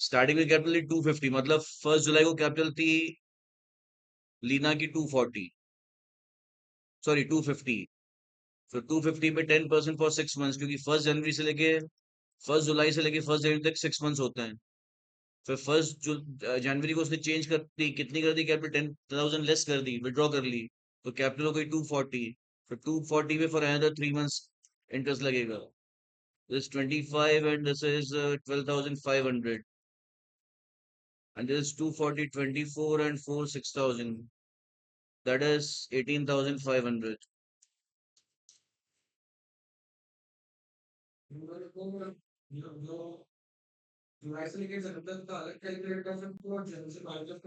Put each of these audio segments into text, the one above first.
Starting में capital थी 250, मतलब 1 जुलाई को कैपिटल थी लीना की 240, सॉरी 250। फिर 250 पे 10% फॉर 6 मंथ्स, क्योंकि 1 जनवरी से लेके 1 जुलाई से लेके 1 जनवरी तक 6 मंथ्स होते हैं। फिर जनवरी को उसने चेंज कर दी, कितनी कर दी कैपिटल, 10,000 लेस कर दी, विड्रॉ कर ली, तो कैपिटल हो गई 240। फिर 240 में फॉर अनदर 3 मंथ्स इंटरेस्ट लगेगा। This 25 and this is 12,500, and this is 240, 24 and 4, 6,000, that is 18,500।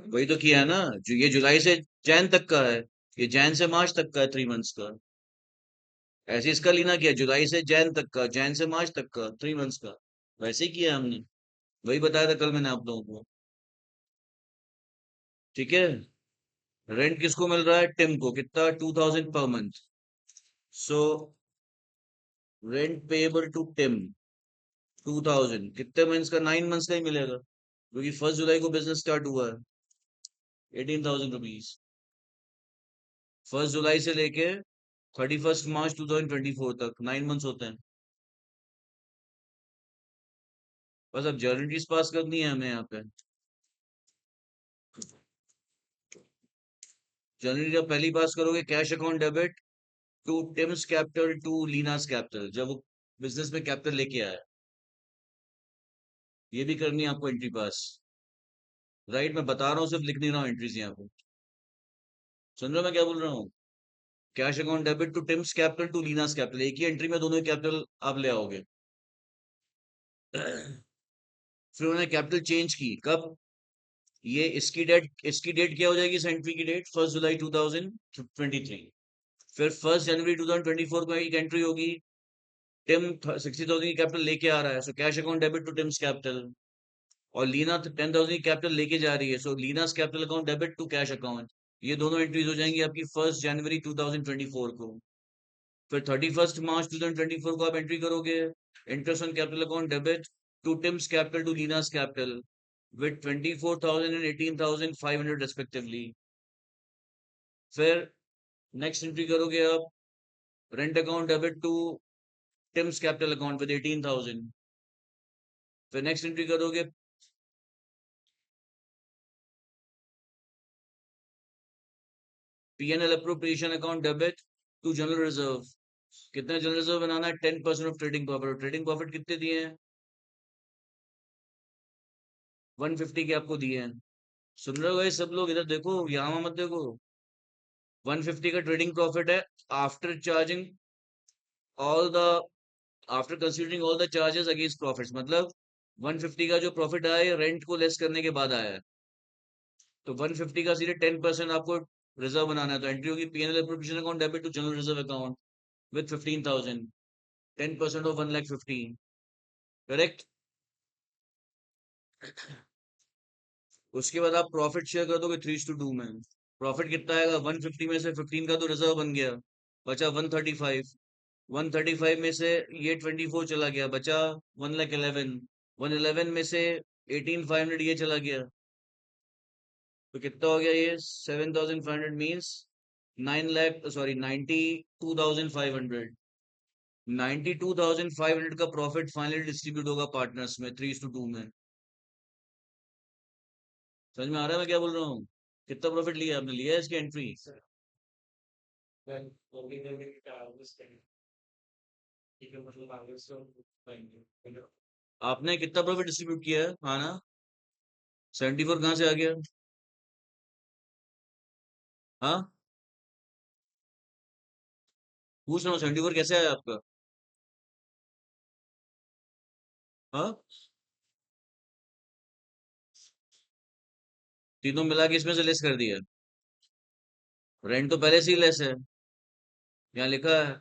वही तो किया है ना, जो ये जुलाई से जैन तक का है, ये जैन से मार्च तक का है, 3 मंथ्स का। ऐसे इसका लीना किया जुलाई से जैन तक का, जैन से मार्च तक का, 3 मंथ्स का। वैसे ही किया हमने, वही बताया था कल मैंने आप लोगों को। ठीक है। रेंट किसको मिल रहा है, टिम को, कितना, 2,000 पर month. So rent payable to Tim 2,000, कितने मंथ्स का, 9 मंथ्स का ही मिलेगा, क्योंकि 1 जुलाई को बिजनेस स्टार्ट हुआ है। 18,000 रुपीज, 1 जुलाई से लेके 31 मार्च 2024 तक 9 मंथ्स होते हैं। बस अब जर्नलीज पास करनी है हमें यहाँ पे। जर्नली जब पहली पास करोगे, cash account debit to Tim's capital to Leena's capital, जब वो बिजनेस में कैपिटल लेके आया। ये भी करनी है आपको एंट्री पास। राइट, मैं बता रहा हूँ, सिर्फ लिख नहीं रहा हूँ एंट्रीज यहाँ पे। सुन रहे हो मैं क्या बोल रहा हूँ? Cash account debit to Tim's capital to Leena's capital, एक ही एंट्री में दोनों कैपिटल आप ले आओगे। फिर उन्होंने कैपिटल चेंज की कब, ये इसकी डेट क्या हो जाएगी इस एंट्री की डेट, 1 जुलाई 2023। फिर 1 जनवरी 2024 को एक एंट्री होगी, टिम 60,000 की कैपिटल लेके आ रहा है, so cash account debit to Tim's capital. और लीना 10,000 की कैपिटल लेके जा रही है, so Leena's capital account debit to cash account. ये दोनों एंट्रीज हो जाएंगी आपकी 1 जनवरी 2024 को। फिर 31 मार्च 2024 को आप एंट्री करोगे, interest on capital account debit to Tim's capital to Leena's capital with 24,000 and 18,500 respectively. फिर नेक्स्ट एंट्री करोगे आप, rent account debit to Tim's capital account with 18,000। फिर नेक्स्ट एंट्री करोगे, PNL appropriation account debit to general reserve. कितने general reserve बनाना है, 10% of trading profit. Trading profit कितने दिए हैं, 150 के आपको दिए हैं। सुन रहे हो भाई सब लोग, इधर देखो, यहाँ मत देखो। 150 का ट्रेडिंग प्रॉफिट है, after charging all the after considering all the charges against profits, मतलब 150 का जो प्रॉफिट आया है रेंट को लेस करने के बाद आया है। तो 150 का सीधे 10% आपको रिजर्व बनाना है, तो एंट्री होगी PNL appropriation account debit to general reserve account with 15,000, 10% of 1,15,000। Correct. उसके बाद आप प्रॉफिट शेयर कर दोगे 3:2 में। प्रॉफिट कितना आएगा, 150 में से 15 का तो रिजर्व बन गया, बचा 135। 135 में से ये 24 चला गया, बचा 1,11,000। 111 में से 18,500 ये चला गया, तो कितना हो गया ये, 7,500 मीन्स 9 लाख, सॉरी 92,500। 92,500 का प्रॉफिट फाइनली डिस्ट्रीब्यूट होगा पार्टनर्स में 3:2 में। समझ में आ रहा है मैं क्या बोल रहा हूँ? कितना प्रॉफिट लिया आपने, लिया है इसकी एंट्री? आपने कितना प्रॉफिट डिस्ट्रीब्यूट किया है, हाँ ना? 74 कहाँ से आ गया? हाँ, पूछ रहा हूँ, 74 कैसे आया आपका? हाँ, तीनों मिला के इसमें से लेस कर दिया। रेंट तो पहले से ही लेस है, यहाँ लिखा है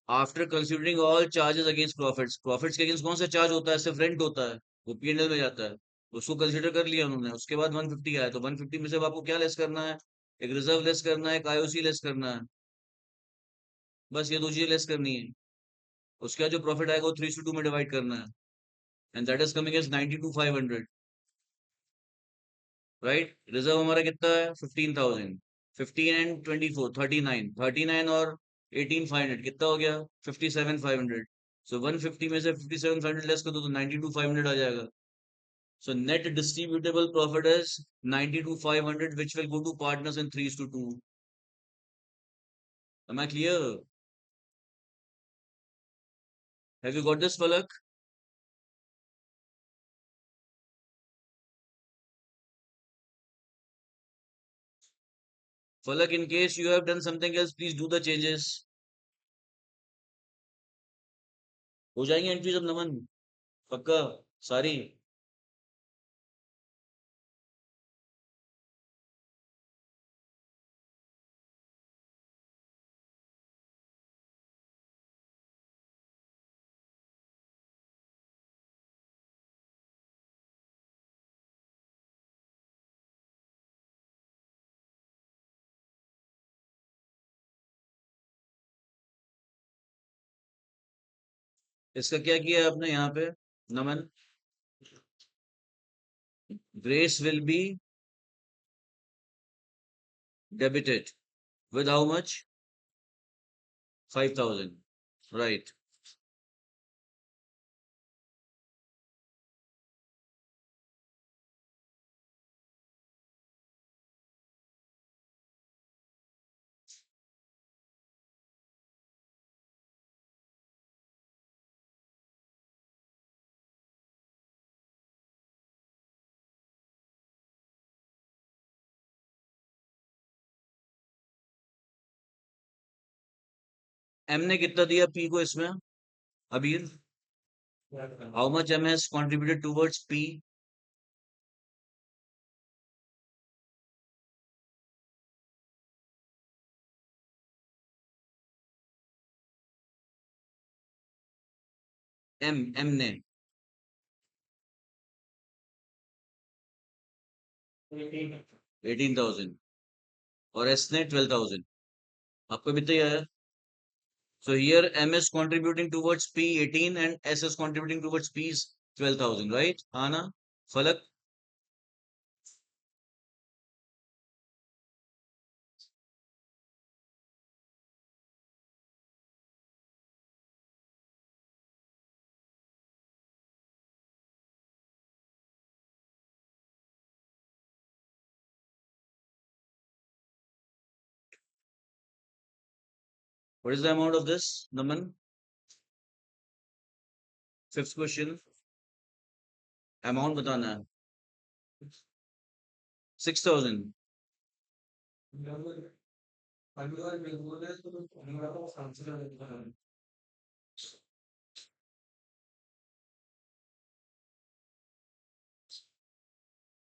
after considering all charges against profits. Profits के अगेंस्ट कौन सा चार्ज होता है, सिर्फ रेंट होता है, वो पीएनएल में जाता है, उसको कंसिडर कर लिया उन्होंने। उसके बाद 150 आया, तो 150 में से अब आपको क्या लेस करना है, एक रिजर्व लेस करना है, एक आईओसी लेस करना है, बस ये दो चीजें लेस करनी है। उसके बाद जो प्रॉफिट आएगा वो 3:2 में डिवाइड करना है। And that is coming as 92,500, right. Reserve हमारा कितना है 15,000, 15 एंड 24 39, 39 और 18,500 कितना हो गया 57,500। सो 150 में से 57,500 लेस कर दो तो 92,500 आ जाएगा। So net distributable profit is 92,500, which will go to partners in 3:2. Am I clear? Have you got this, Palak? Palak, in case you have done something else, please do the changes. हो जाएंगे entries अब नमन, पक्का सारी। इसका क्या किया है आपने यहाँ पे नमन? Grace will be debited with how much? 5,000, right? M ने कितना दिया P को इसमें अबीर? How much M has contributed towards P? M ने 18,000 और S ने 12,000। आपको भी तो ये है। So here M is contributing towards P 18 and S is contributing towards P's 12,000, right? Ana, Falak. What is the amount of this, Naman? Fifth question. Amount बताना है 6,000.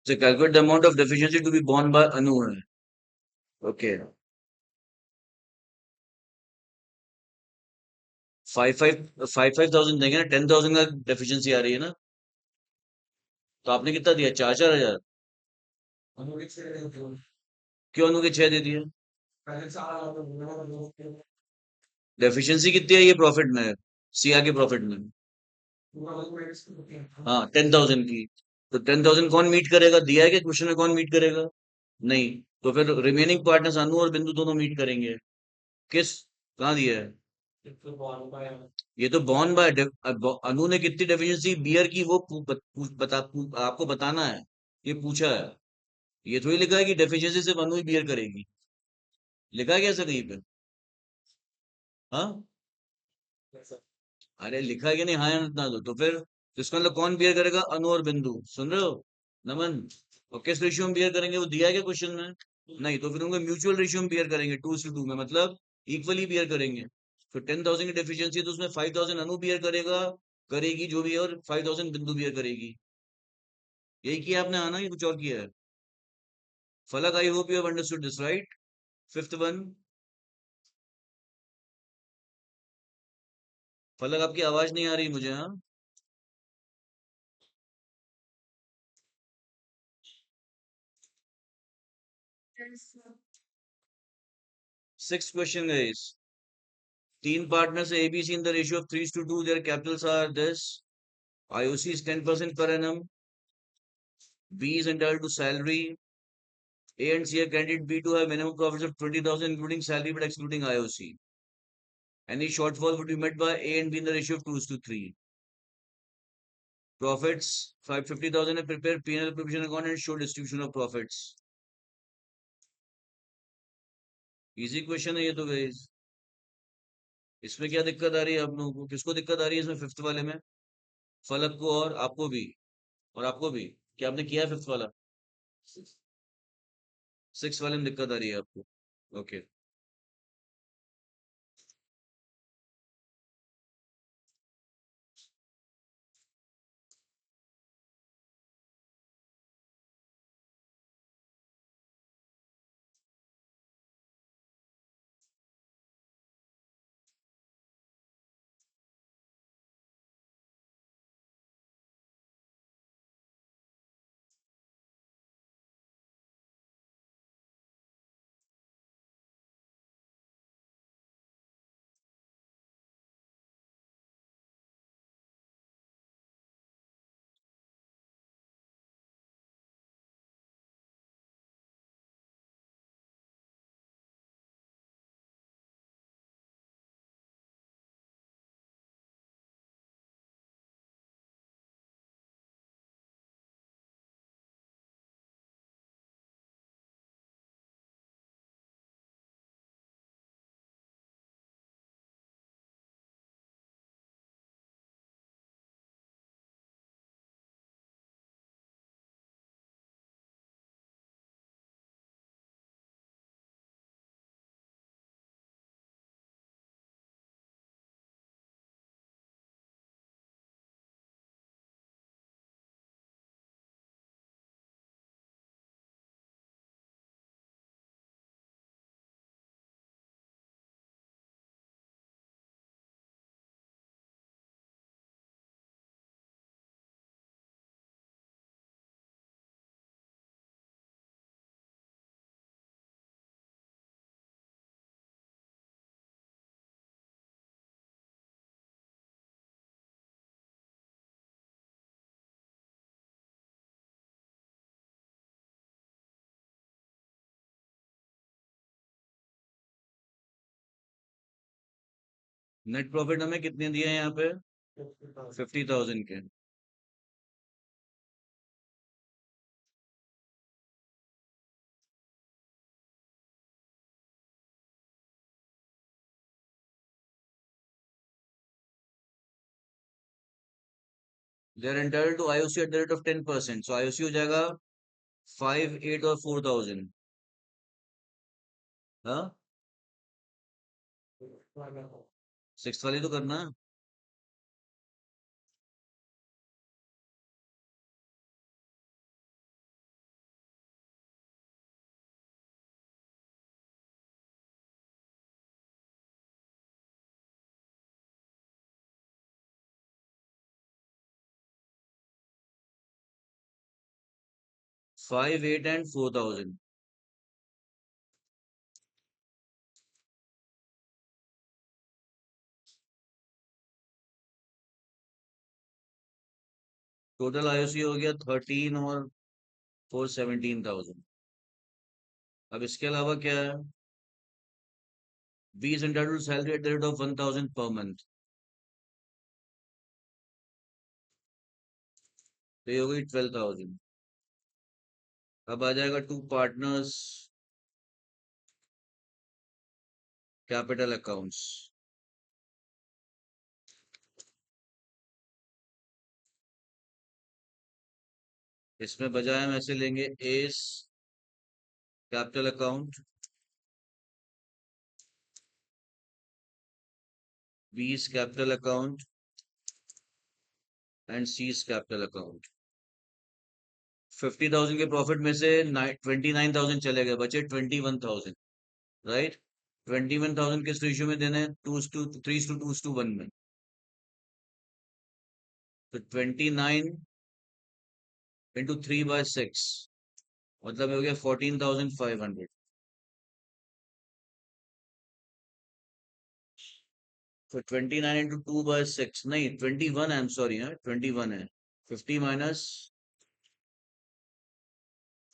So calculate the amount of deficiency to be borne by Anu है. Okay. 5,000 देंगे ना, 10,000 का deficiency आ रही है ना, तो आपने कितना दिया 4,000? क्यों अनु के 6 दे दिए? डेफिशिएंसी कितनी है ये प्रॉफिट में, सीआर के प्रॉफिट में? हाँ 10,000 की। तो 10,000 कौन मीट करेगा, दिया है कि क्वेश्चन में कौन मीट करेगा? नहीं। तो फिर रिमेनिंग पार्टनर्स अनु और बिंदु दोनों मीट करेंगे। किस, कहाँ दिया है? ये तो बॉर्न बाय अनु ने कितनी डेफिशिएंसी बियर की वो आपको बताना है, ये पूछा है। ये थोड़ी लिखा है कि डेफिशिएंसी सिर्फ अनु ही बियर करेगी, लिखा है कैसे कहीं पे? हाँ, अरे लिखा है कि नहीं, हाँ या ना दो तो फिर तो इसका मतलब कौन बियर करेगा, अनु और बिंदु, सुन रहे हो नमन? और किस रेशियो में बियर करेंगे वो दिया है क्या क्वेश्चन में? नहीं, तो फिर उनके म्यूचुअल रेशियो में बियर करेंगे 2:2 में, मतलब इक्वली बियर करेंगे। तो 10,000 की डेफिशिएंसी है तो उसमें 5,000 अनु बियर करेगा, करेगी जो भी है, और 5,000 बिंदु बियर करेगी। यही किया आपने आना, ये कुछ और किया है? Falak, I hope you have understood this, right? Fifth one. Falak, आपकी आवाज नहीं आ रही मुझे, हाँ। Six question guys. तीन partners ABC in the ratio of 3:2, their capitals are this, IOC is 10% per annum. B is entitled to salary. A and C are candidate B to have minimum profits of 20,000 including salary but excluding IOC. Any shortfall would be met by A and B in the ratio of 2:3. Profits 550,000 and prepare P&L provision account and show distribution of profits. Easy question है ये तो guys. इसमें क्या दिक्कत आ रही है आप लोगों को? किसको दिक्कत आ रही है इसमें फिफ्थ वाले में? फलक को और आपको भी. और आपको भी. क्या आपने किया है फिफ्थ वाला? सिक्स वाले में दिक्कत आ रही है आपको? ओके. नेट प्रॉफिट हमें कितने दिए हैं यहाँ पे? 50,000 के. They are entitled to IOC at the rate of 10%. So IOC हो जाएगा 5, 8 और 4,000. हाँ, सिक्स वाली तो करना है. Five, 8 and 4,000. टोटल IOC हो गया 13 और 4, 17,000. अब इसके अलावा क्या है? B is entitled to salary at the rate of 1,000 per month. तो ये हो गई 12,000. अब आ जाएगा टू पार्टनर्स कैपिटल अकाउंट्स. इसमें बजाय हम ऐसे लेंगे एस कैपिटल अकाउंट, बीस capital account and seize capital account. 50,000 के प्रॉफिट में से 29,000 चले गए, बचे 21,000. राइट. 21,000 किस रेशियो में देना है? 2:3:2:1 में. तो 29 × 3/6 मतलब हो गया 14,500. फिर 29 इंटू 2/6, नहीं 21, आई एम सॉरी, 21 है। 50 minus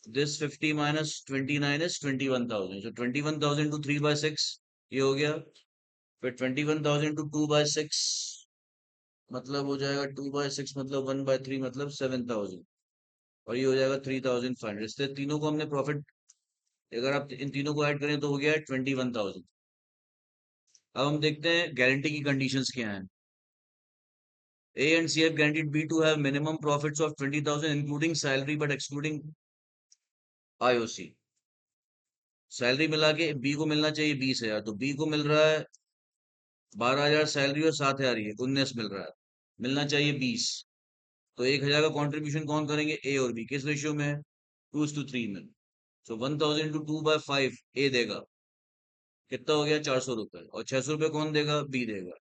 this 50 minus 29 is 21,000, so 21,000 to 3/6 ये हो गया। फिर 21,000 टू 2/6 मतलब हो जाएगा 2/6 मतलब 1/3 मतलब 7,000, और ये हो जाएगा 3,500। इससे तीनों को हमने प्रॉफिट, अगर आप इन तीनों को ऐड करें तो हो गया 21,000। अब हम देखते हैं गारंटी की कंडीशंस क्या हैं। A and C have guaranteed B to have minimum profits of 20,000 including salary but excluding IOC। Salary मिला के B को मिलना चाहिए 20,000, तो B को मिल रहा है 12,000 सैलरी और 7,000 ये 19 मिल रहा है, मिलना चाहिए 20। तो 1,000 का कंट्रीब्यूशन कौन करेंगे, A और B, किस रेशियो में, 2:3 में। सो 1,000 टू 2/5 A देगा, कितना हो गया 400 रुपए, और 600 रुपए कौन देगा, B देगा।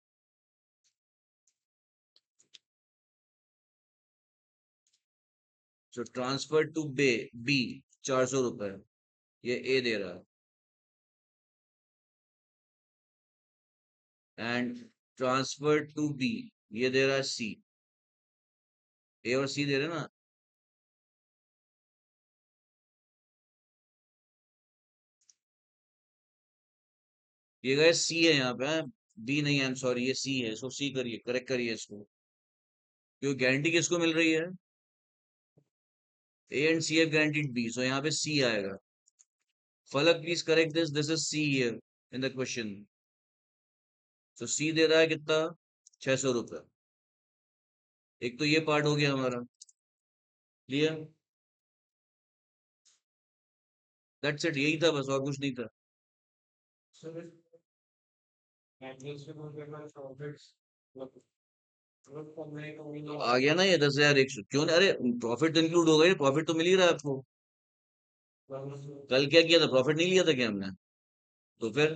सो ट्रांसफर टू B 400 रुपए, ये A दे रहा है, एंड ट्रांसफर टू B ये दे रहा है C। A और C दे रहे हैं ना। ये गए C है यहाँ पे, B नहीं, आई एम सॉरी, ये C है। सो C करिए, करेक्ट करिए इसको, क्योंकि गारंटी किसको मिल रही है, A and C have guaranteed B, so यहाँ पे C आएगा। फलक please correct this, this is C here in the question। तो C दे रहा है कितना, 600 रुपए। एक तो ये पार्ट हो गया हमारा क्लियर, दैट्स इट, यही था बस, और कुछ नहीं था। आ गया ना ये 10,100, क्यों नहीं, अरे प्रॉफिट तो इंक्लूड हो गई, प्रॉफिट तो मिल ही रहा है आपको। कल क्या किया था, प्रॉफिट नहीं लिया था क्या हमने, तो फिर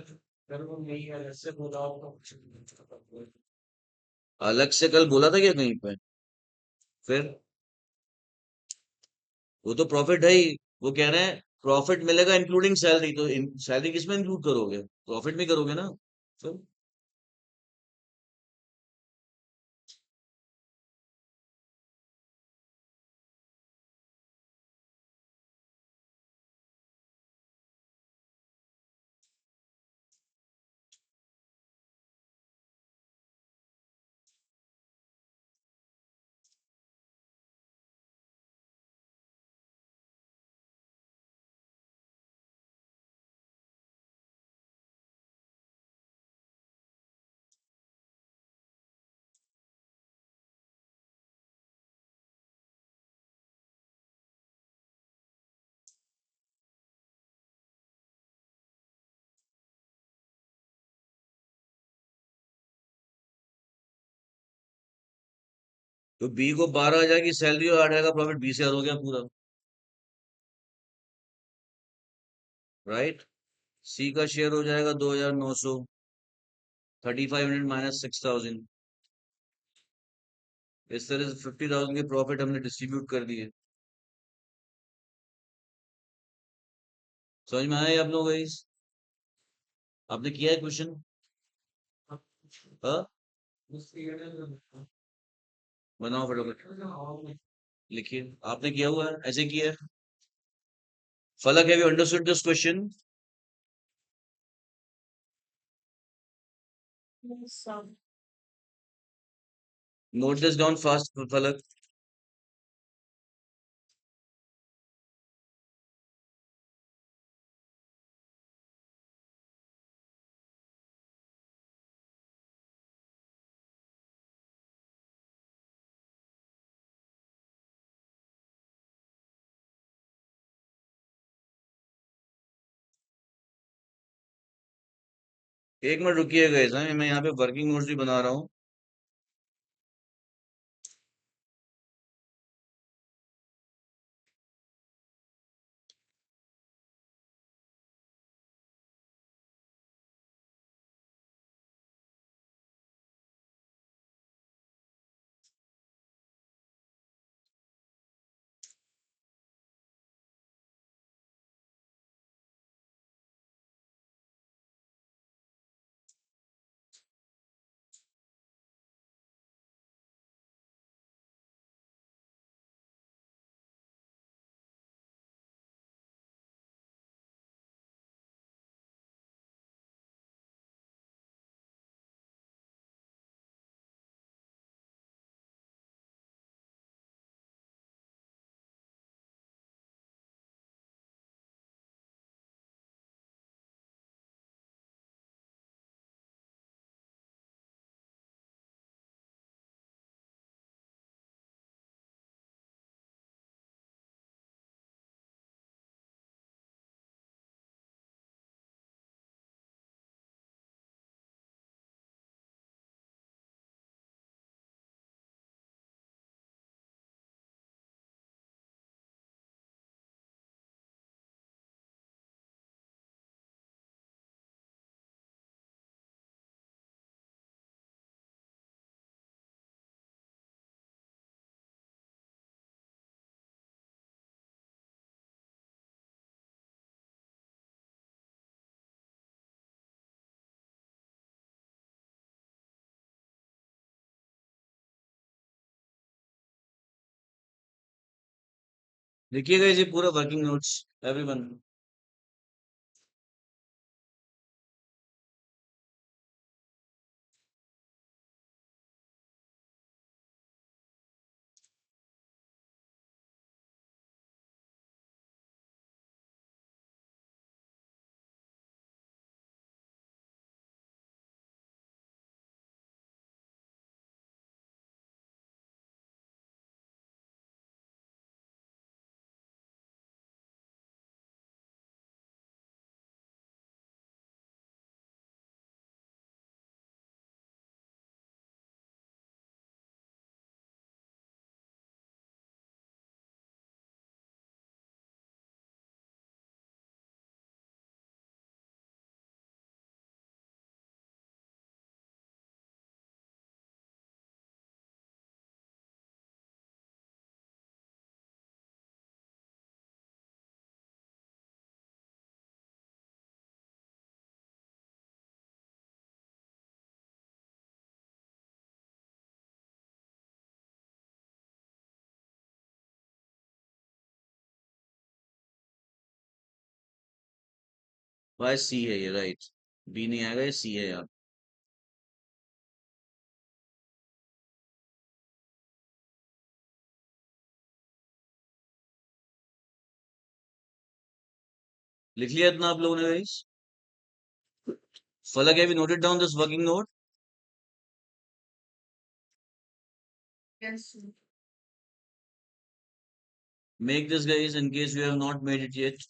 अलग से कल बोला था क्या कहीं पे, फिर वो तो प्रॉफिट है ही। वो कह रहे हैं प्रॉफिट मिलेगा इंक्लूडिंग सैलरी, तो सैलरी किस में इंक्लूड करोगे, प्रॉफिट में करोगे ना। फिर तो बी को 12,000 की सैलरी और 8,000 का प्रॉफिट, 20,000 हो गया पूरा, राइट। सी का शेयर हो जाएगा 2,900, 3,500 माइनस 6,000। इस तरह से 50,000 के प्रॉफिट हमने डिस्ट्रीब्यूट कर दिए। समझ में आया आप लोगों को इस, आपने किया है क्वेश्चन, हाँ बनाओ फटाफट, लिखिए, आपने किया हुआ है, ऐसे किया है। फलक, have you understood this question, note this down fast फलक। एक मिनट रुकिएगा, ऐसा मैं यहाँ पे वर्किंग नोट्स भी बना रहा हूँ। देखिएगा इसे पूरा वर्किंग नोट्स एवरीवन। भाई सी है ये, राइट। बी नहीं आएगा, ये सी है यार। लिख लिया इतना आप लोगों ने गाइस? फलक, have you noted down this working note? Make this guys in case you have not made it yet.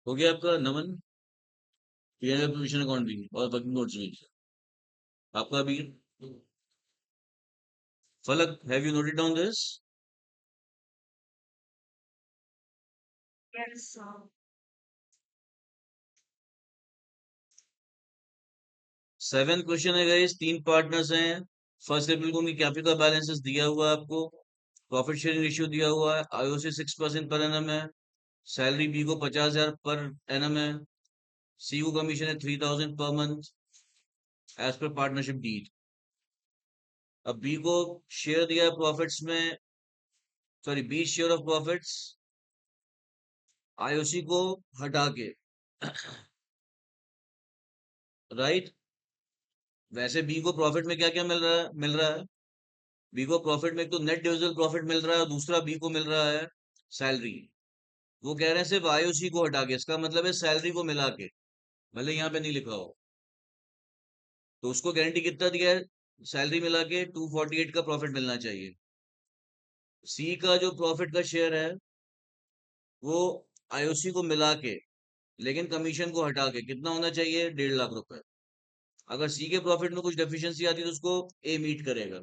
हो गया आपका नमन? पीएनएल प्रोविजन अकाउंट भी और वर्किंग नोट्स भी आपका भी। फलक, have you noted down this? 7 question है गाइस, 3 पार्टनर्स हैं। फर्स्ट एप्रल को उनकी कैपिटल बैलेंसेस दिया हुआ है आपको। प्रॉफिट शेयरिंग रेशियो दिया हुआ है, आईओसी 6% पर एनम है। सैलरी बी को 50,000 पर एनम है। सी को कमीशन है 3,000 पर month as per partnership deed. अब बी को शेयर दिया है प्रॉफिट्स में, sorry 20 share of profits IOC को हटा के। राइट। वैसे बी को प्रॉफिट में क्या क्या मिल रहा है? बी को प्रॉफिट में एक तो नेट डिविजिबल प्रॉफिट मिल रहा है, और दूसरा बी को मिल रहा है सैलरी। वो कह रहे हैं सिर्फ आईओसी को हटा के, इसका मतलब है सैलरी को मिला के, भले यहाँ पे नहीं लिखा हो। तो उसको गारंटी कितना दिया है? सैलरी मिला के 248 का प्रॉफिट मिलना चाहिए। सी का जो प्रॉफिट का शेयर है वो आईओसी को मिला के, लेकिन कमीशन को हटा के कितना होना चाहिए? 1.5 लाख रुपए। अगर सी के प्रॉफिट में कुछ डेफिशिएंसी आती है तो उसको ए मीट करेगा।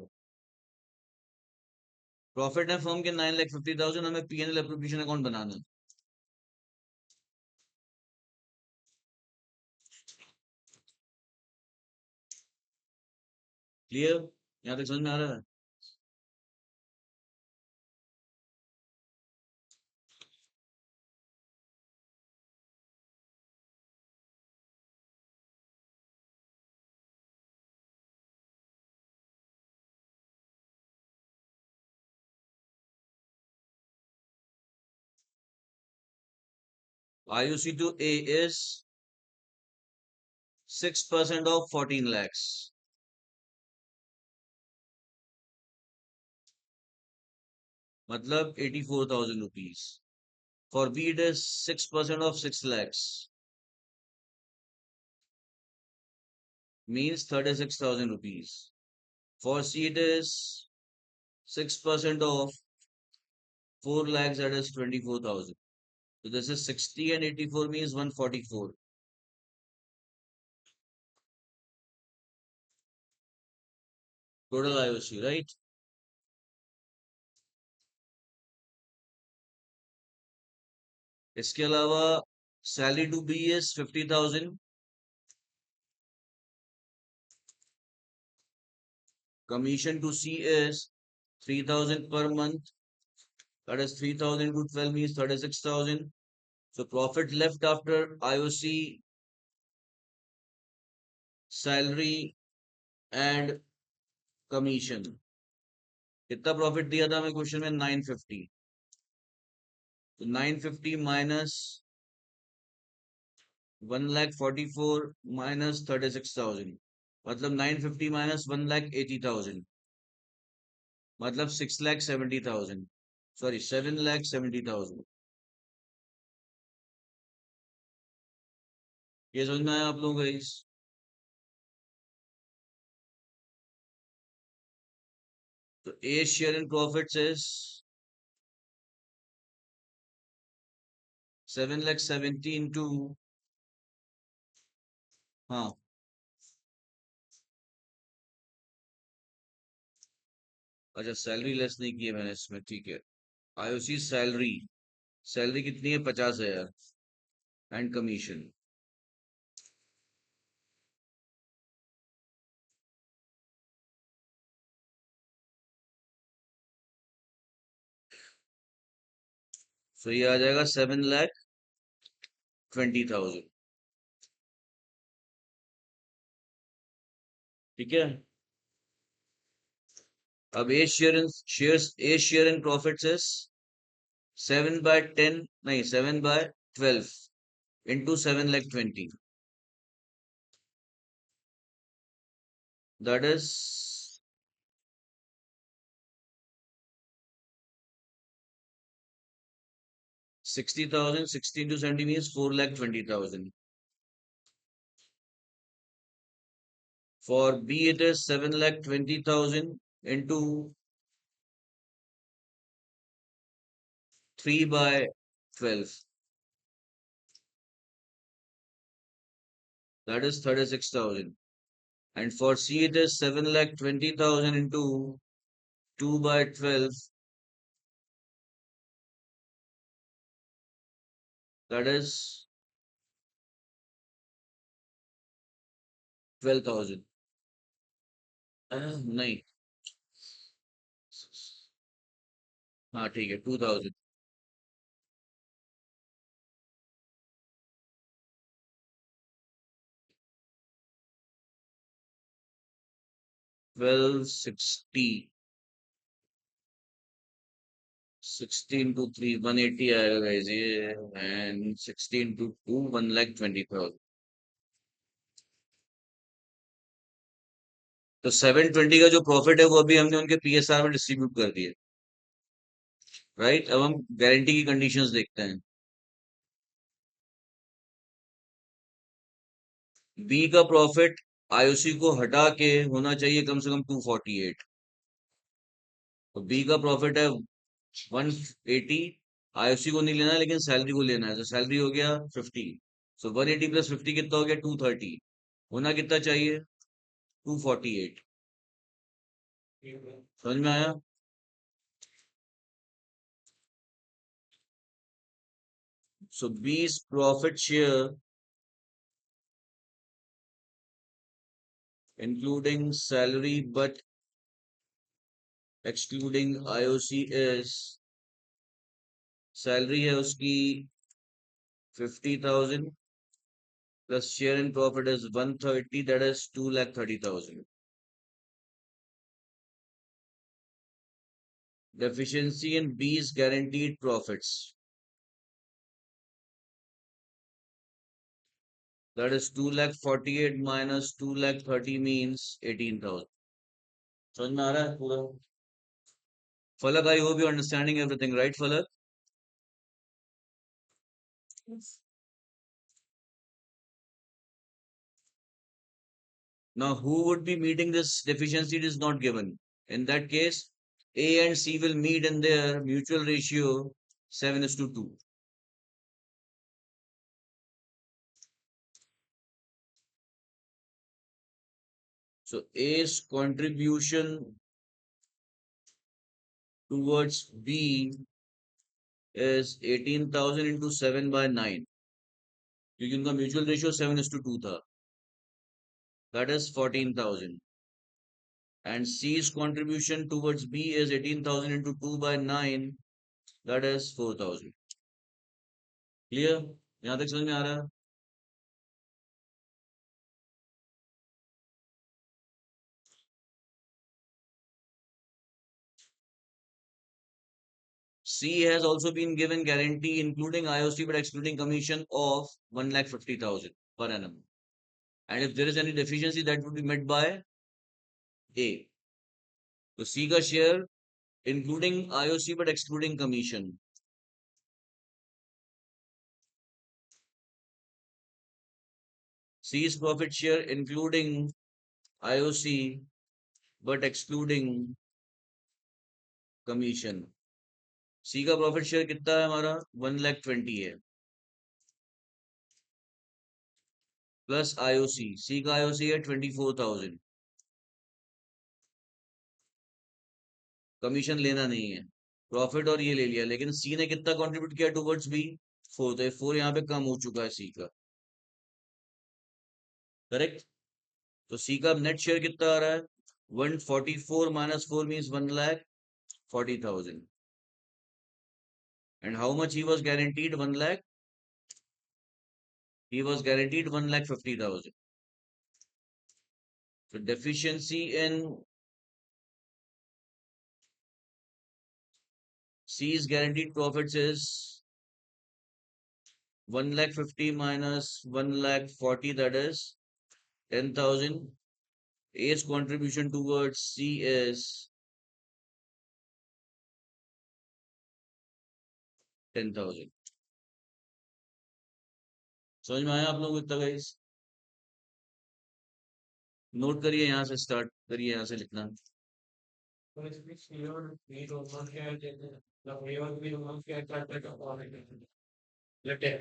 प्रॉफिट है फर्म के 9,50,000, हमें पीएनएल एप्रोप्रिएशन अकाउंट बनाना है। क्लियर? यहाँ तक समझ में आ रहा है? IOC to A is 6% of 14 lakhs. मतलब 84,000 rupees. For B it is 6% of 6 lakhs. Means 36,000 rupees. For C it is 6% of 4 lakhs, that is 24,000. So this is 60 and 84 means 144. Total IOC, right? इसके अलावा salary to be is 50,000. Commission to C is 3,000 per month. That is 3,000 to 12 means 36,000. So profit left after IOC, salary and commission. कितना profit दिया था हमें question में? 950. तो 950 minus 1,44,000 minus 36,000, मतलब 950 minus 1,80,000, मतलब 6,70,000. सॉरी 7,70,000. ये समझ में आया आप लोगों को? इस तो A share in profits is 7,70,000 into, हाँ, अच्छा सैलरी लेस नहीं की है मैंने इसमें, ठीक है. आईओसी सैलरी, सैलरी कितनी है? 50,000. एंड कमीशन, सो ये आ जाएगा 7,20,000. ठीक है. अब ए शेयर इन प्रॉफिट्स इज 7/10, नहीं 7/12 into 7,20,000. That is 60,000. 60 into 70 means 4,20,000. For B it is 7,20,000 into 3/12. That is 36,000. And for C it is 7,20,000 into 2/12. That is 12,000. नहीं, हाँ ठीक है, 2,000. 1260. 16 to 3 180 आएगा guys ये. And 16 to 2 1,20,000. तो 720 का जो प्रॉफिट है वो अभी हमने उनके पीएसआर में डिस्ट्रीब्यूट कर दिया. राइट. अब हम गारंटी की कंडीशंस देखते हैं. बी का प्रॉफिट आईओसी को हटा के होना चाहिए कम से कम 248. तो बी का प्रॉफिट है 180. आईओसी को नहीं लेना है लेकिन सैलरी को लेना है. तो सैलरी हो गया 50. सो 180 प्लस 50 कितना हो गया? 230. होना कितना चाहिए? 248. समझ में आया? So B's profit share including salary but excluding IOC is, salary है उसकी 50,000 plus share in profit is 130, that is 2,30,000. Deficiency in B's guaranteed profits. That is 2,48,000 minus 2,30,000 means 18,000. समझ में आ रहा है पूरा? Falak, I hope you're understanding everything, right, Falak? Now, who would be meeting this deficiency? It is not given. In that case, A and C will meet in their mutual ratio 7:2. So A's contribution towards B is 18,000 into 7 by 9. क्योंकि उनका mutual ratio 7:2 था. That is 14,000. And C's contribution towards B is 18,000 into 2 by 9. That is 4,000. Clear? यहाँ तक समझ में आ रहा है? C has also been given guarantee including IOC but excluding commission of 1,50,000 per annum. And if there is any deficiency, that would be met by A. So C का share including IOC but excluding commission. C's profit share including IOC but excluding commission. C का profit share कितना है हमारा 1,20,000 है plus IOC. सी का IOC है 24,000. Commission लेना नहीं है, प्रॉफिट और ये ले लिया, लेकिन सी ने कितना कंट्रीब्यूट किया टुवर्ड्स बी 4. तो 4 यहाँ पे कम हो चुका है सी का. करेक्ट. तो सी का नेट शेयर कितना आ रहा है 144 minus 4 means 1,40,000. And how much he was guaranteed 1 lakh. He was guaranteed 1,50,000. So deficiency in C's guaranteed profits is 1,50,000 minus 1,40,000, that is 10,000. A's contribution towards C is 10,000. समझ में आया आप लोगों को इतना गाइस? नोट करिए, यहाँ से स्टार्ट करिए, यहाँ से लिखना.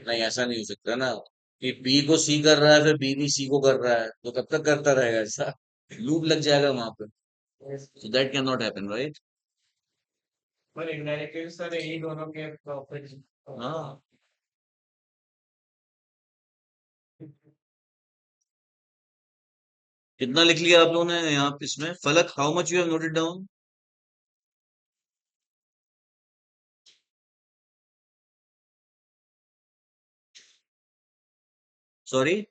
नहीं, ऐसा नहीं हो सकता ना कि बी को सी कर रहा है फिर बी भी सी को कर रहा है, तो कब तक करता रहेगा ऐसा? लूप लग जाएगा वहां पे. So that cannot happen, right? पर इनडायरेक्टली सर यही दोनों के प्रॉफिट. हाँ. कितना लिख लिया आप लोगों ने यहाँ पे इसमें? फलक, how much you have noted down? Sorry.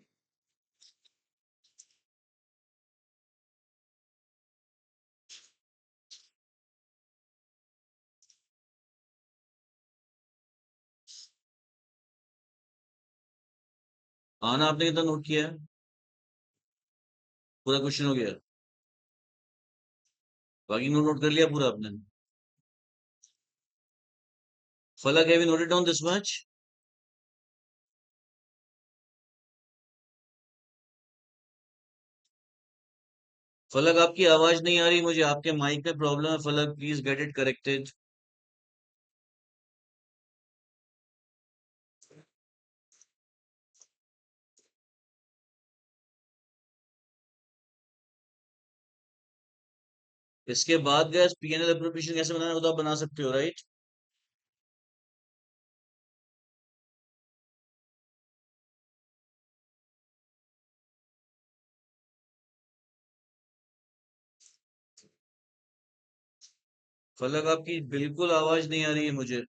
आना आपने कितना नोट किया है? पूरा क्वेश्चन हो गया? बाकी नोट कर लिया पूरा आपने? फलक, have you noted down this much? फलक, आपकी आवाज नहीं आ रही मुझे, आपके माइक में प्रॉब्लम है फलक, प्लीज गेट इट करेक्टेड. इसके बाद गैस पीएनएल एप्रोप्रिएशन कैसे बनाना है, वो तो आप बना सकते हो, राइट? फलक, आपकी बिल्कुल आवाज नहीं आ रही है मुझे.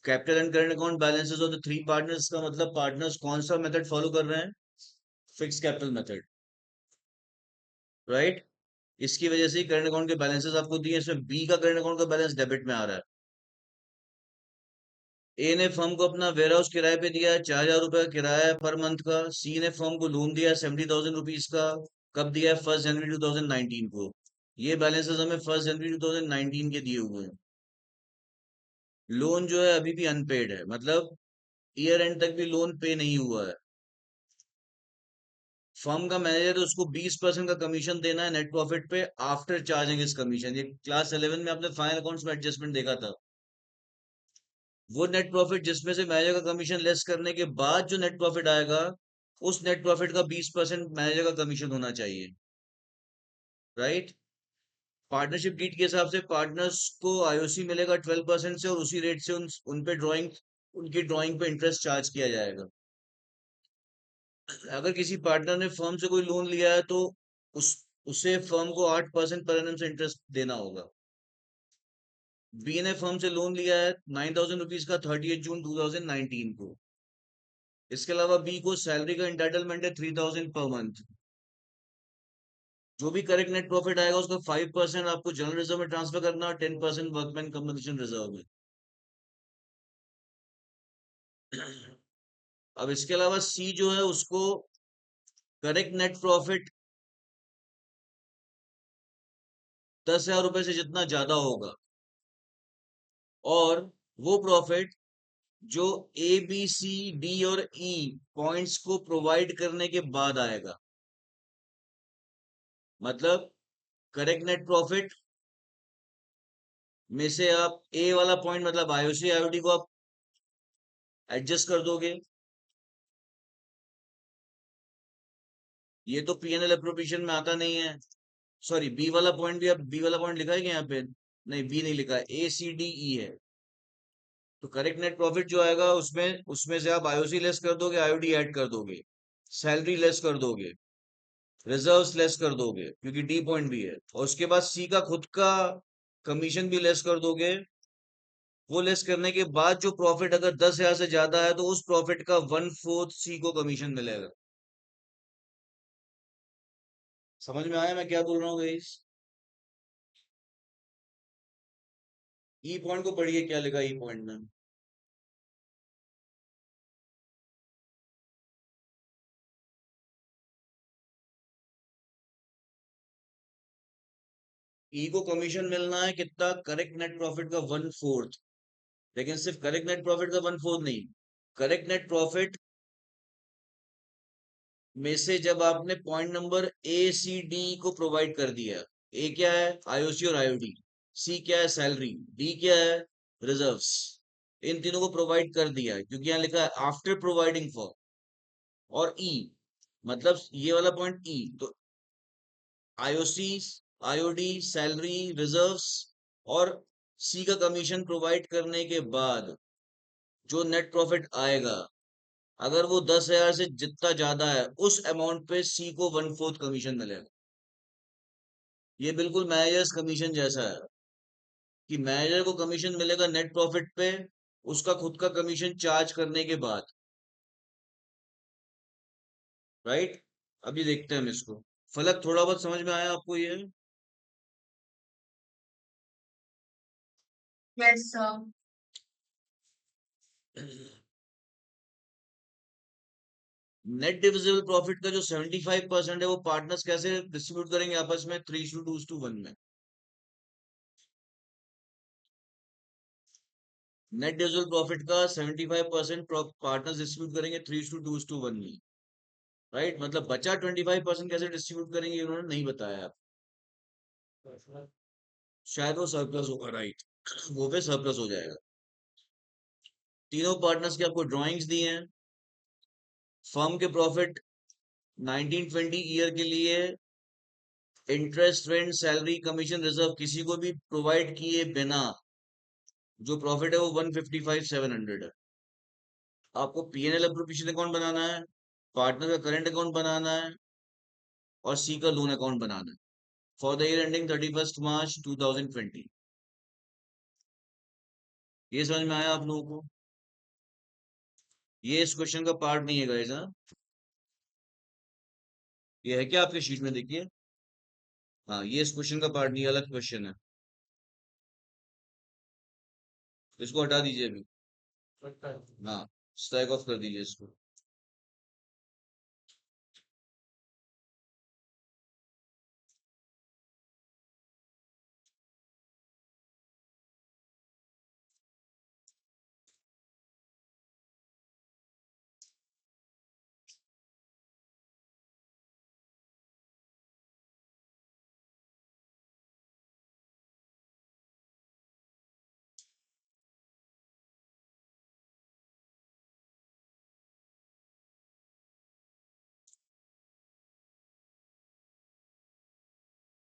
Capital and current account balances of the three partners का मतलब पार्टनर्स कौन सा मेथड फॉलो कर रहे हैं? Fix capital method, right. इसकी वजह से करंट अकाउंट के बैलेंसेस आपको दिए, इसमें बी का करंट अकाउंट का बैलेंस डेबिट में आ रहा है। ए ने फर्म को अपना वेयर हाउस किराए पे दिया है, 4,000 रुपए किराया है पर मंथ का। सी ने फर्म को लोन दिया है 70,000 रुपीज का। कब दिया है? 1 जनवरी 2019 को। ये बैलेंसेस हमें 1 जनवरी 2019 के दिए हुए हैं। लोन जो है अभी भी अनपेड है, मतलब ईयर एंड तक भी लोन पे नहीं हुआ है। फर्म का मैनेजर है, उसको 20% का कमीशन देना है नेट प्रॉफिट पे आफ्टर चार्जिंग इस कमीशन। ये क्लास 11 में आपने फाइनल अकाउंट्स में एडजस्टमेंट देखा था। वो नेट प्रॉफिट जिसमें से मैनेजर का कमीशन लेस करने के बाद जो नेट प्रॉफिट आएगा, उस नेट प्रॉफिट का 20% मैनेजर का कमीशन होना चाहिए, राइट। पार्टनरशिप डीड के हिसाब से पार्टनर्स को आईओसी मिलेगा 12% से, और उसी रेट से उन पे ड्राइंग, उनकी ड्राइंग पे इंटरेस्ट चार्ज किया जाएगा। अगर किसी पार्टनर ने फर्म से कोई लोन लिया है तो उस उसे फर्म को 8% पर एनम से इंटरेस्ट देना होगा। बी ने फर्म से लोन लिया है 9,000 रुपीज का 30 जून 2019 को। इसके अलावा बी को सैलरी का इंटाइटलमेंट है 3,000 पर मंथ। जो भी करेक्ट नेट प्रॉफिट आएगा उसका 5% आपको जनरल रिजर्व में ट्रांसफर करना और 10% वर्कमैन कंपनसेशन रिजर्व में। अब इसके अलावा सी जो है उसको करेक्ट नेट प्रॉफिट 10,000 रुपए से जितना ज्यादा होगा, और वो प्रॉफिट जो ए बी सी डी और ई पॉइंट्स को प्रोवाइड करने के बाद आएगा। मतलब करेक्ट नेट प्रॉफिट में से आप ए वाला पॉइंट मतलब आईओसी आईओडी को आप एडजस्ट कर दोगे। ये तो पीएनएल अप्रोप्रिएशन में आता नहीं है। सॉरी, बी वाला पॉइंट भी, अब बी वाला पॉइंट लिखा है क्या यहाँ पे? नहीं, बी नहीं लिखा है, ए सी डी ई है। तो करेक्ट नेट प्रॉफिट जो आएगा उसमें उसमें से आप आईओसी लेस कर दोगे, आईओडी ऐड कर दोगे, सैलरी लेस कर दोगे, रिजर्व्स लेस कर दोगे क्योंकि डी पॉइंट भी है, और उसके बाद सी का खुद का कमीशन भी लेस कर दोगे। वो लेस करने के बाद जो प्रॉफिट अगर 10,000 से ज्यादा है तो उस प्रॉफिट का 1/4 सी को कमीशन मिलेगा। समझ में आया मैं क्या बोल रहा हूँ गाइस? ई पॉइंट को पढ़िए, क्या लिखा ई पॉइंट में। ई को कमीशन मिलना है कितना? करेक्ट नेट प्रॉफिट का 1/4। लेकिन सिर्फ करेक्ट नेट प्रॉफिट का 1/4 नहीं, करेक्ट नेट प्रॉफिट में से जब आपने point number A C D को प्रोवाइड कर दिया। ए क्या है? आईओसी और आईओडी। सी क्या है? सैलरी। डी क्या है? रिजर्व्स। इन तीनों को प्रोवाइड कर दिया है क्योंकि यहाँ लिखा है आफ्टर प्रोवाइडिंग फॉर। और ई मतलब ये वाला पॉइंट ई, तो आईओसी, आईओडी, सैलरी, रिजर्व्स और सी का कमीशन प्रोवाइड करने के बाद जो नेट प्रॉफिट आएगा, अगर वो 10,000 से जितना ज्यादा है उस अमाउंट पे सी को 1/4 कमीशन मिलेगा। ये बिल्कुल मैनेजर्स कमीशन जैसा है कि मैनेजर को कमीशन मिलेगा नेट प्रॉफिट पे उसका खुद का कमीशन चार्ज करने के बाद, राइट। अभी देखते हैं हम इसको। फलक थोड़ा बहुत समझ में आया आपको ये? Yes sir. Net divisible profit का जो 75% है वो पार्टनर्स कैसे डिस्ट्रीब्यूट करेंगे आपस में? 3:2:1 में। नेट डिविजिबल प्रॉफिट का 75% पार्टनर्स डिस्ट्रीब्यूट करेंगे 3:2:1 में, राइट। मतलब बचा 25% कैसे डिस्ट्रीब्यूट करेंगे उन्होंने नहीं बताया। शायद वो सरप्लस होगा, राइट। वो पे सरप्लस हो जाएगा। तीनों पार्टनर्स के आपको ड्राइंग्स दी हैं। फर्म के प्रॉफिट 1920 ईयर के लिए interest, rent, salary, commission, reserve किसी को भी प्रोवाइड किए बिना जो प्रॉफिट है वो 155,700 है। आपको पीएनएल एप्रोप्रिएशन अकाउंट बनाना है, पार्टनर का करंट अकाउंट बनाना है, और सी का लोन अकाउंट बनाना है फॉर द ईयर एंडिंग 31 मार्च 2020। ये समझ में आया आप लोगों को? ये इस क्वेश्चन का पार्ट नहीं है गाइस। हाँ, ये है क्या आपके शीट में, देखिए। हाँ, ये इस क्वेश्चन का पार्ट नहीं है, अलग क्वेश्चन है। इसको हटा दीजिए अभी। हाँ, स्ट्राइक ऑफ कर दीजिए इसको।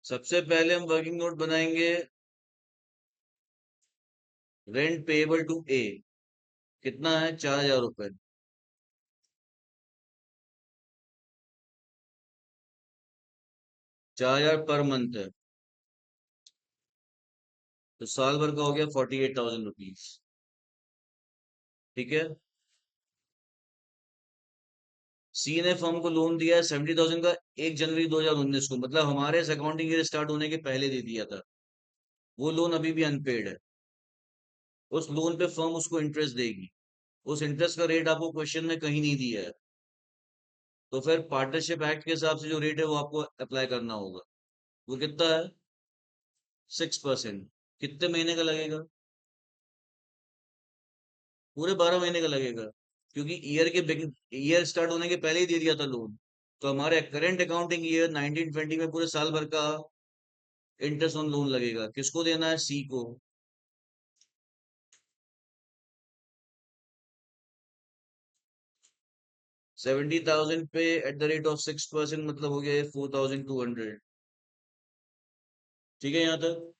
सबसे पहले हम वर्किंग नोट बनाएंगे। रेंट पेएबल टू ए कितना है? 4,000 रुपए। 4,000 पर मंथ है, तो साल भर का हो गया 48,000 रुपीज। ठीक है। सी ने फर्म को लोन दिया है 70,000 का 1 जनवरी 2019 को, मतलब हमारे अकाउंटिंग ईयर स्टार्ट होने के पहले दे दिया था। वो लोन अभी भी अनपेड है। उस लोन पे फर्म उसको इंटरेस्ट देगी। उस इंटरेस्ट का रेट आपको क्वेश्चन में कहीं नहीं दिया है। तो फिर पार्टनरशिप एक्ट के हिसाब से जो रेट है वो आपको अप्लाई करना होगा। वो कितना है? 6%। कितने महीने का लगेगा? पूरे 12 महीने का लगेगा, क्योंकि ईयर स्टार्ट होने के पहले ही दे दिया था लोन। तो हमारे करेंट अकाउंटिंग ईयर 1920 में पूरे साल भर का इंटरेस्ट ऑन लोन लगेगा। किसको देना है? सी को। 70,000 पे एट द रेट ऑफ 6% मतलब हो गया 4,200। ठीक है यहाँ तक?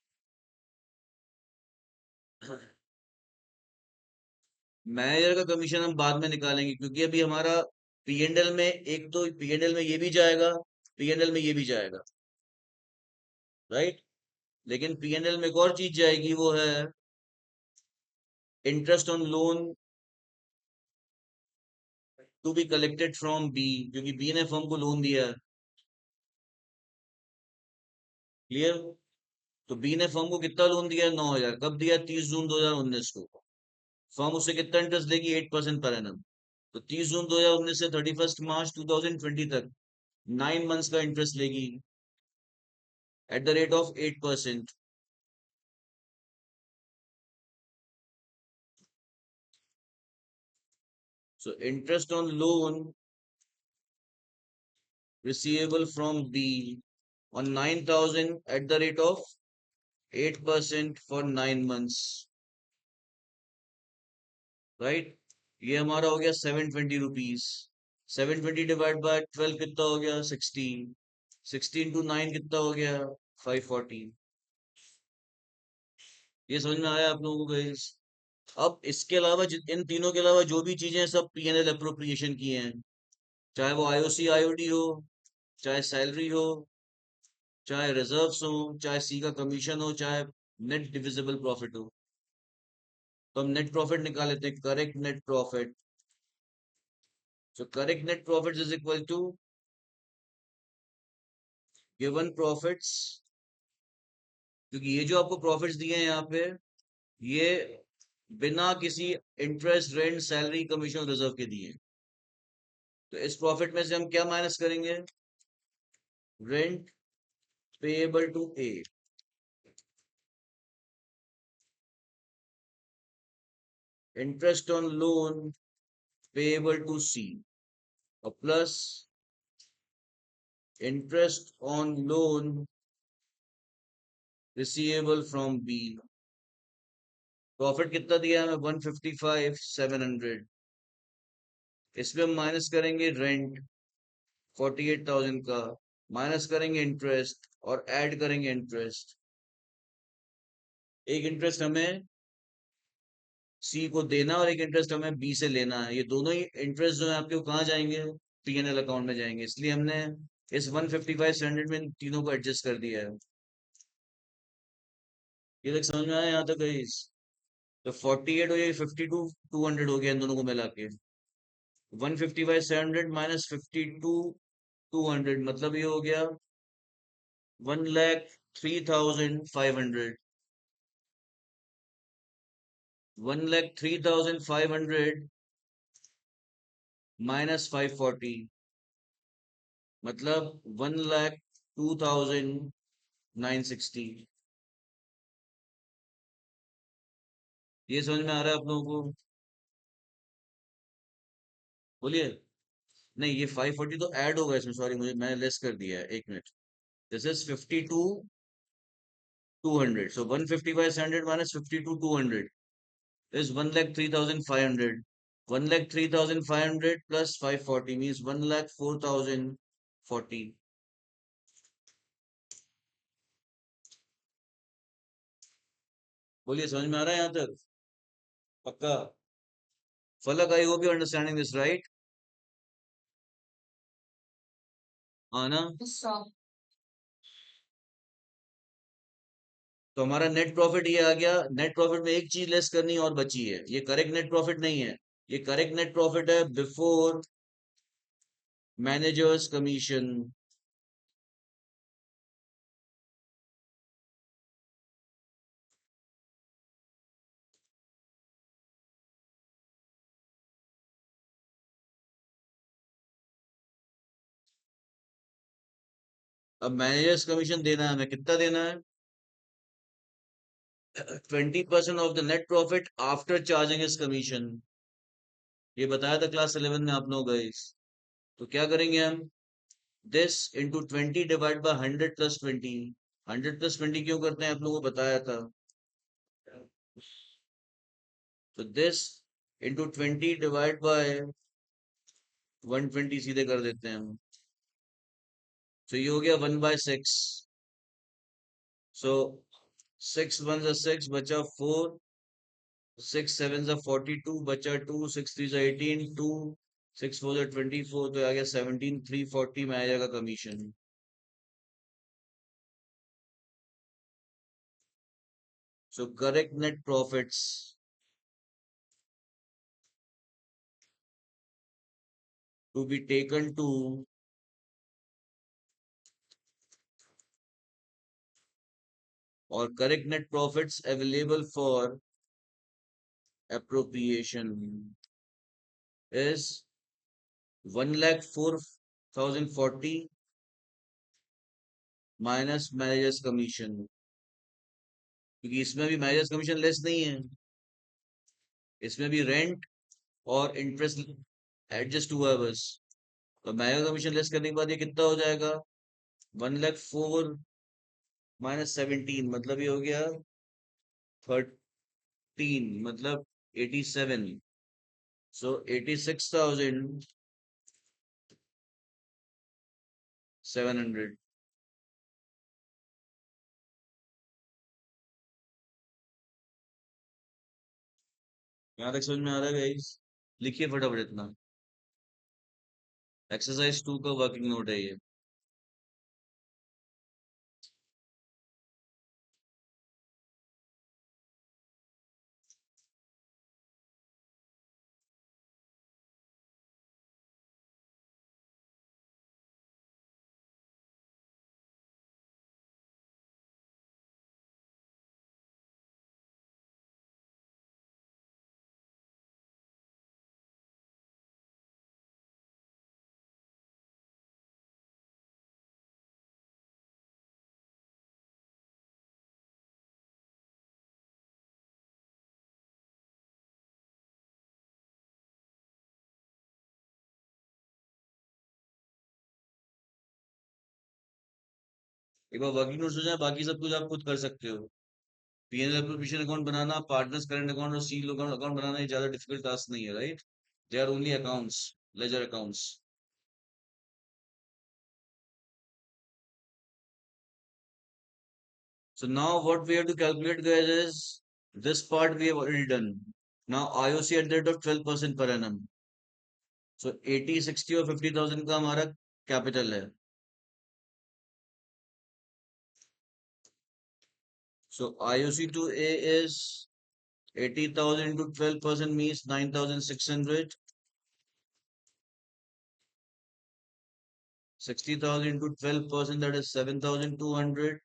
मैनेजर का कमीशन हम बाद में निकालेंगे, क्योंकि अभी हमारा पीएनएल में, एक तो पीएनएल में ये भी जाएगा, पीएनएल में ये भी जाएगा, राइट। लेकिन पीएनएल में एक और चीज जाएगी, वो है interest on loan to be collected from B, क्योंकि बी ने फर्म को लोन दिया है। क्लियर? तो बी ने फर्म को कितना लोन दिया है? 9,000। कब दिया? 30 जून 2019 को। फर्म उससे कितना इंटरेस्ट देगी? 8% पर एनम। तो 30 जून 2019 से 31 मार्च 2020 तक 9 मंथ्स का इंटरेस्ट लेगी eight the rate of 8%। So interest on loan receivable from B on 9,000 at the rate of 8% for 9 months, right? ये हमारा हो गया 720 रुपीज। 720 डिवाइड बाय 12 कितना हो गया? 16। 16 to 9 कितना हो गया? 540। ये समझ में आया आप लोगों को guys? अब इसके अलावा इन तीनों के अलावा जो भी चीजें सब पीएनएल अप्रोप्रिएशन की हैं, चाहे वो आईओसी आईओडी हो, चाहे सैलरी हो, चाहे रिजर्व्स हो, चाहे सी का कमीशन हो, चाहे नेट डिविजिबल प्रॉफिट हो। तो हम नेट प्रॉफिट निकाल लेते हैं, correct net profit. So correct net profit is equal to given profits, क्योंकि ये जो आपको प्रॉफिट्स दिए हैं यहाँ पे, ये बिना किसी interest, rent, salary, commission, reserve के दिए हैं। तो इस प्रॉफिट में से हम क्या माइनस करेंगे? Rent payable to A, interest on loan payable to C, और plus interest on loan receivable from B. Profit कितना दिया हमें? 155,700। इसमें हम माइनस करेंगे रेंट 48,000 का, माइनस करेंगे इंटरेस्ट और ऐड करेंगे इंटरेस्ट। एक इंटरेस्ट हमें सी को देना और एक इंटरेस्ट हमें बी से लेना है। ये दोनों ही इंटरेस्ट जो है आपके, वो कहाँ जाएंगे? पीएनएल अकाउंट में जाएंगे। इसलिए हमने इस 155,700 में इन तीनों को एडजस्ट कर दिया है। ये तक समझ में आया यहाँ तक गाइस? तो 48 हो जाएगी, 52 200 हो गया इन दोनों को मिला के। 150/700 माइनस 52/200 मतलब ये हो गया 1,03,500। 1,03,500 माइनस 540 मतलब 1,02,960। ये समझ में आ रहा है आप लोगों को? बोलिए। नहीं, ये 540 तो ऐड होगा इसमें, सॉरी मुझे मैंने लेस कर दिया है, एक minute. This is 52,200, so 150/700 minus 52,200 is 1,03,500. 1,03,500 plus 540 means 1,04,040. बोलिए, समझ में आ रहा है यहाँ तक? पक्का? फलक, I hope you understanding this right? हाँ ना? तो हमारा नेट प्रॉफिट ये आ गया। नेट प्रॉफिट में एक चीज लेस करनी और बची है, ये करेक्ट नेट प्रॉफिट नहीं है, ये करेक्ट नेट प्रॉफिट है बिफोर मैनेजर्स कमीशन। अब मैनेजर्स कमीशन देना है हमें, कितना देना है? 20% of the net profit after charging is commission. ये बताया था क्लास 11 में आप लोग गाइस। तो क्या करेंगे हम? This into 20 divide by 100 + 20। 100 + 20 क्यों करते हैं आप लोगों को बताया था। तो दिस इंटू 20 डिवाइड बाय 120 सीधे कर देते हैं हम। तो ये हो गया 1/6। सो 6 1 6 बचा 4, 6 7 42 बचा 2, 6 3 18, 2 6 4 24, तो आ गया 17,340 में आ जाएगा commission. So correct net profits to be taken to और correct net profits available for appropriation is 1,04,040 minus managers commission, क्योंकि इसमें भी मैनेजर्स कमीशन लेस नहीं है, इसमें भी रेंट और इंटरेस्ट एडजस्ट हुआ है बस। तो मैनेजर कमीशन लेस करने के बाद ये कितना हो जाएगा? 1,04,000 माइनस 17 मतलब ये हो गया 13 मतलब 87। सो 86,700। यहाँ तक समझ में आ रहा है गाइस? लिखिए फटाफट इतना। एक्सरसाइज 2 का वर्किंग नोट है ये। एक बार वर्किंग नोट्स हो जाए, बाकी सब कुछ आप खुद कर सकते हो। पीएनएल एप्रोप्रिएशन अकाउंट बनाना, पार्टनर्स करंट अकाउंट और सील अकाउंट बनाना ये ज्यादा डिफिकल्ट टास्क नहीं है, right? They are only accounts, ledger accounts. So now what we have to calculate guys is this part we have already done. Now IOC at the rate of 12% per annum. So 80, 60 और 50,000 का हमारा capital है। So IOC to A is 80,000 into 12% means 9,600. 60,000 into 12%, that is 7,200.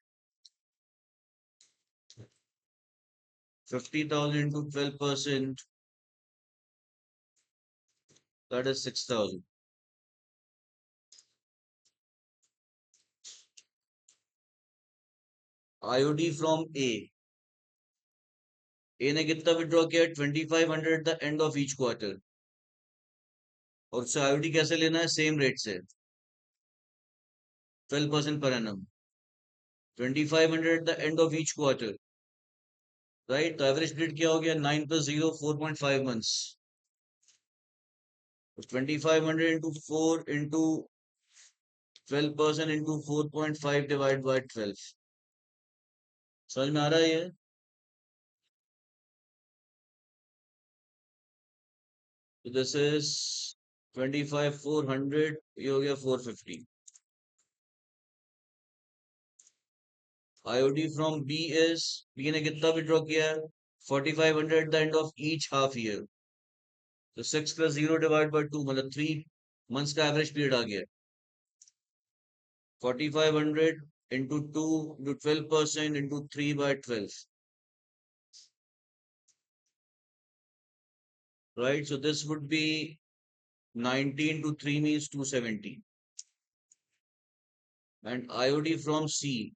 50,000 into 12%, that is 6,000. IOD from A. A ने कितना withdraw किया? 2,500 at the end of each quarter. और उससे IOD कैसे लेना है? सेम रेट से, 12% per annum. 2,500 at the end of each quarter. Right, तो एवरेज पीरियड क्या हो गया? 9 plus 0, 4.5 months. 2,500 into 4 into 12% into 4.5 divided by 12. समझ में आ रहा है ये? So this is 25 400, ये हो गया 450. IOD from B is, B ने कितना विड्रॉ किया है? 4,500 at the end of each half year. So 6 plus 0 divided by 2, मतलब 3 months का एवरेज पीरियड आ गया. 4,500 into 2 into 12% into 3 by 12. Right, so this would be 19 to 3 means 270. And IOD from C.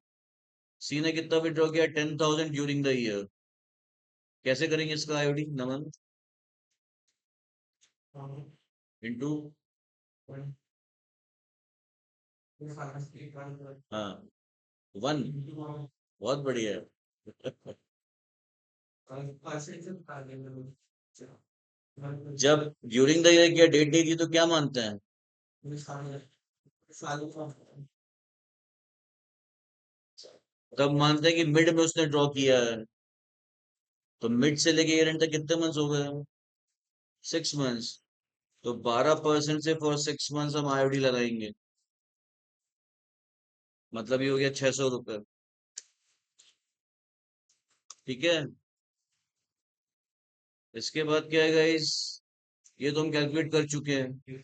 C ने कितना withdraw किया? 10,000 during the year. कैसे करेंगे इसका IOD? नमन into, हाँ 1, बहुत बढ़िया है. जब ड्यूरिंग द ईयर क्या डेट दी थी तो क्या मानते हैं? तब मानते हैं कि मिड में उसने ड्रॉ किया है. तो मिड से लेके ईयर एंड तक कितने मंथ्स हो गए? 6 months. तो 12% से फॉर 6 months हम IOD लगाएंगे, मतलब ये हो गया 600 रुपए. ठीक है. इसके बाद क्या है गाइस? ये तो हम कैलकुलेट कर चुके हैं.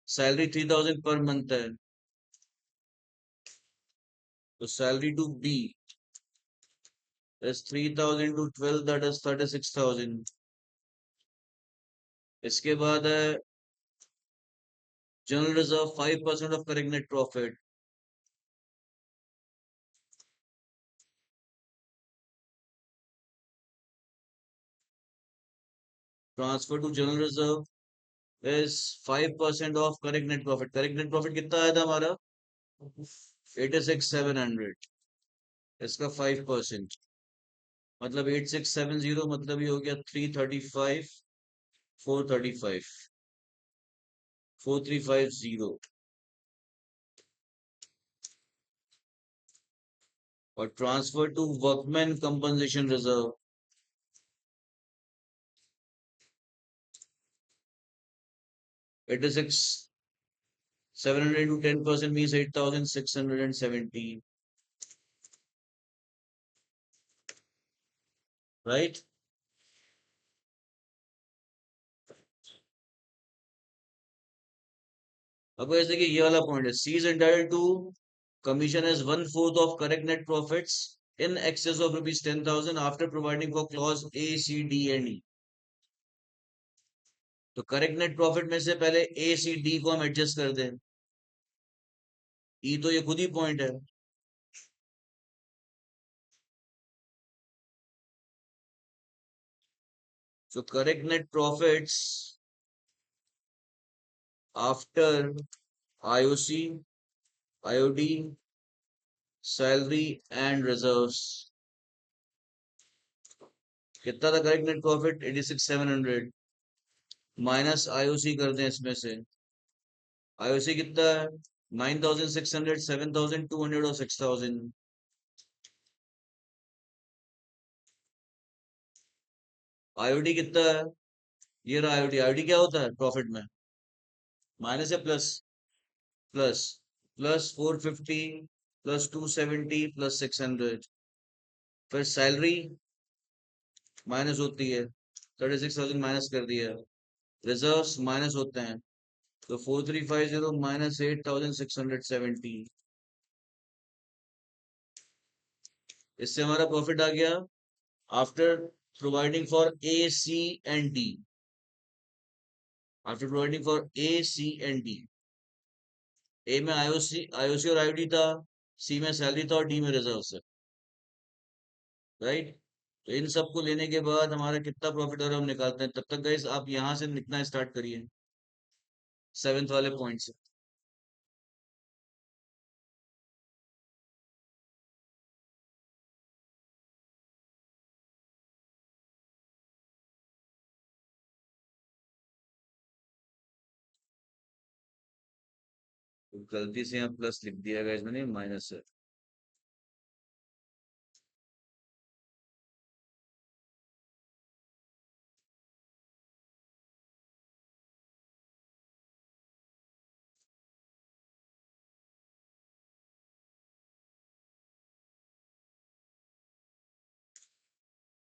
सैलरी 3,000 पर मंथ है, तो salary to be is 3,000 to 12, that is 36,000. इसके बाद है general reserve 5% of correct net profit. Transfer to general reserve is 5% of correct net profit. Correct net profit कितना आया था हमारा? 86,700. इसका 5%, मतलब 8670, मतलब ये हो गया 335 435 4350. और transfer to workman compensation reserve, it is 700 to 10% means 8,617. Right? अब ऐसे देखिए ये वाला पॉइंट है, C is entitled to commission as 1/4 of correct net profits in excess of rupees 10,000 after providing for clause A, C, D and E. तो correct net profit में से पहले A, C, D को हम एडजस्ट कर दें. E तो ये खुद ही पॉइंट है. So correct net profits after IOC, IOD, salary and reserves. कितना था correct net profit? 86,700 minus IOC कर दें इसमें से. IOC कितना है? 9,600, 7,200 और 6,000. IOD कितना है? ये रहा IOD. IOD क्या होता है प्रॉफिट में? माइनस या plus? Plus. Plus 450 plus 270 plus 600. फिर सैलरी माइनस होती है, 36,000 माइनस कर दिया, रिजर्व्स माइनस होते हैं, तो 4350 माइनस 8,670, इससे हमारा प्रॉफिट आ गया after providing for A C and D, after providing for A C and D. A में आईओसी और आईओडी था, सी में सैलरी था और डी में रिजर्व है, राइट। तो इन सबको लेने के बाद हमारा कितना प्रॉफिट हो रहा है हम निकालते हैं। तब तक गाइस आप यहाँ से लिखना स्टार्ट करिए, सेवेंथ वाले पॉइंट से। तो गलती से यहाँ प्लस लिख दिया गाइस मैंने, माइनस है।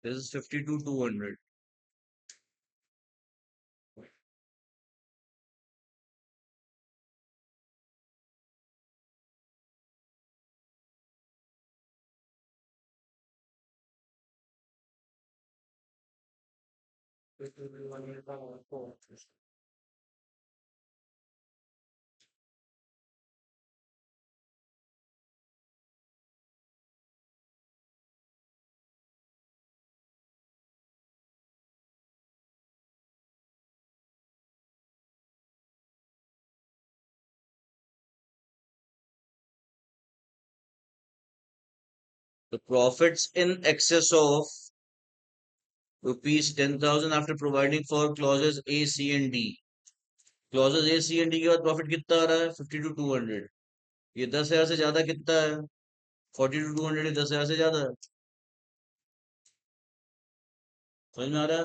This is 52,200। The profits in excess of rupees 10,000 after providing for clauses A, C and D. Clauses A, C and D के बाद प्रॉफिट कितना आ रहा है? 52,200। ये 10,000 से ज्यादा कितना है? 42,200, ये 10,000 से ज्यादा है। समझ में आ रहा है?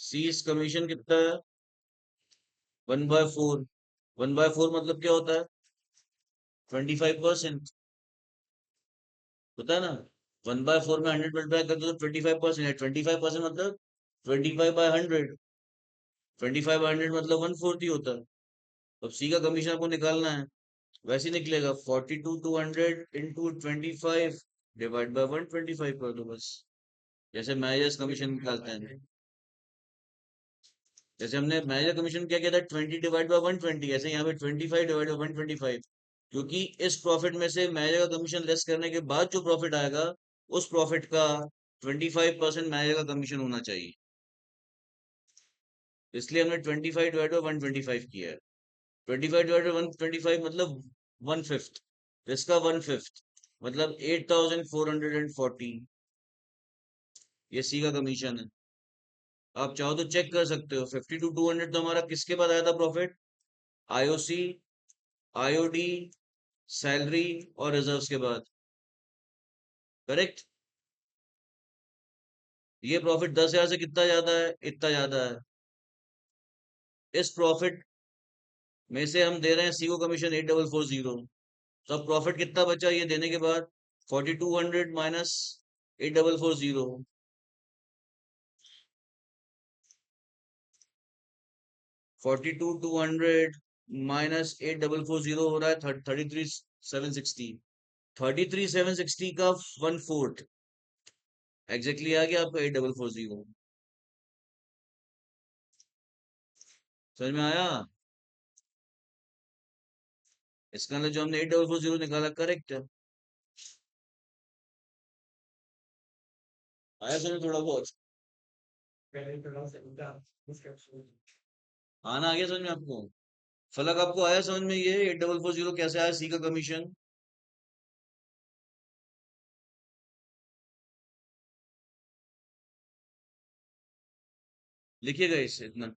सी इस कमीशन कितना है? 1/4। 1/4 मतलब क्या होता है? 25%। होता है ना? 1/4 में 100 मल्टीप्लाई कर दो तो 25% है। 25% मतलब 25/100। 25/100 मतलब 1/4 ही होता है। अब सी का कमीशन आपको निकालना है, वैसे ही निकलेगा 42,200 इंटू 25 डिवाइड बाय 125 कर दो बस। जैसे मैनेजर्स कमीशन निकालते हैं, जैसे हमने मैनेजर कमीशन क्या किया था 20 डिवाइड बाय 120, ऐसे यहाँ पे 25 डिवाइड बाय 125। क्योंकि इस प्रॉफिट में से मैनेजर का कमीशन लेस करने के बाद जो प्रॉफिट आएगा, उस प्रॉफिट का 25% मैनेजर का कमीशन होना चाहिए, इसलिए हमने 25 डिवाइड बाय 125 किया है। 25 डिवाइड बाय 125 मतलब 1/5, इसका 1/5 मतलब 8,440, ये सी का कमीशन है। आप चाहो तो चेक कर सकते हो, 52,200 तो हमारा किसके बाद आया था प्रॉफिट? आईओसी, आईओडी, सैलरी और रिजर्व्स के बाद, करेक्ट। ये प्रॉफिट 10,000 से कितना ज्यादा है? इतना ज्यादा है। इस प्रॉफिट में से हम दे रहे हैं सी को कमीशन 8,440, तो अब प्रॉफिट कितना बचा ये देने के बाद? 4200 माइनस 8,440, 42,200 माइनस 8,440 हो रहा है 33,760। 33,760 का 1/4 एग्जैक्टली आ गया आपका 8,440। समझ में आया? इसका मतलब जो हमने 8,440 निकाला करेक्ट है। आया समझ में थोड़ा बहुत? आना आ गया समझ में आपको? फलक आपको आया समझ में ये 8,440 कैसे आया सी का कमीशन? लिखिएगा इसे इतना।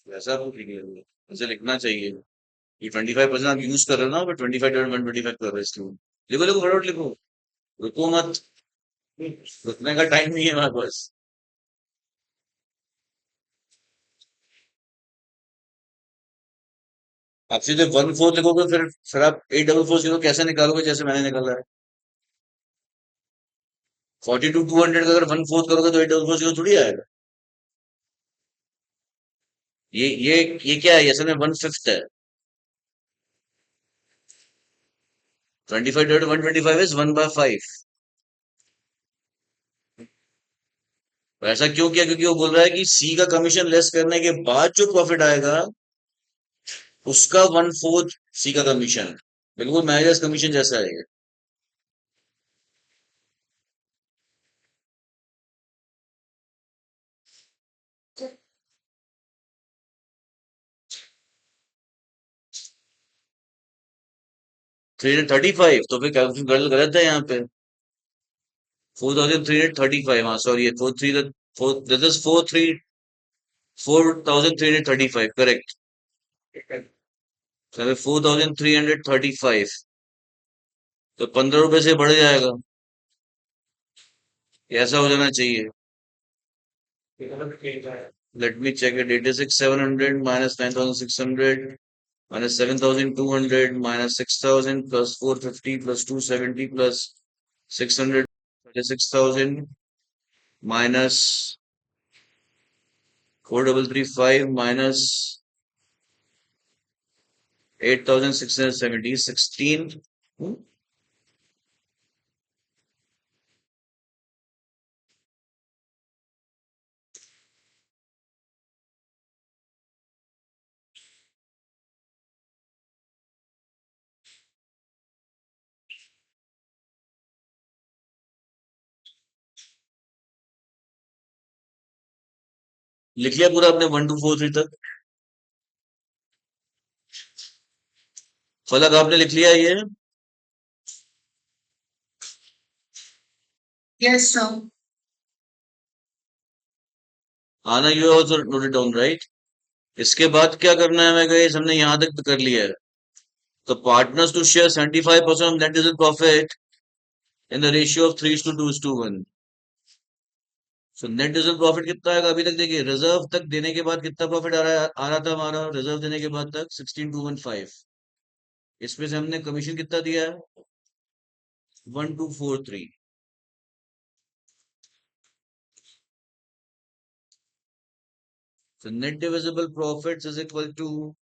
वैसा कुछ नहीं है, ऐसे लिखना चाहिए। ये 25% आप यूज कर रहे हो ना, बट 25/125 कर रहे हो इसलिए लिखो लिखो फटाफट लिखो। रुको मत, रुकने का टाइम नहीं है हमारे पास। आप सीधे 1/4 लिखोगे, फिर आप 844 कैसे निकालोगे जैसे मैंने निकाला है। 42/200 का अगर 1/4 करोगे तो 844 थोड़ी आएगा। ये क्या है, असल में 1/5 है। 25/125 इज 1/5। ऐसा क्यों किया, क्योंकि वो बोल रहा है कि सी का कमीशन लेस करने के बाद जो प्रॉफिट आएगा उसका 1/4 सी का कमीशन, बिल्कुल मैनेजर्स कमीशन जैसा है ये। 335, तो फिर कैलकुलेशन गलत गलत है यहाँ पे। 4335, हाँ sorry, four three, four this is 4335 correct. 4335, तो 15 रुपए से बढ़ जाएगा। ऐसा हो जाना चाहिए। Let me check it, 86,700 minus 9,600 minus 7,200 minus 6,000 plus 450 plus 270 plus 600, 36,000 minus 4,335 minus 8,670, 16। लिख लिया पूरा आपने 1 2 4 3 तक। फलक आपने लिख लिया ये। Yes, sir. आना, you also note it down right. इसके बाद क्या करना है, मैं गई हमने यहां तक कर लिया है। तो partners to share 75% of net result profit in the ratio of 3:2:1। So net result profit कितना आएगा अभी तक, देखिए रिजर्व तक देने के बाद कितना प्रॉफिट आ रहा था हमारा, रिजर्व देने के बाद तक 16,215। इसमें से हमने कमीशन कितना दिया है, 1,243। So net divisible profits is equal to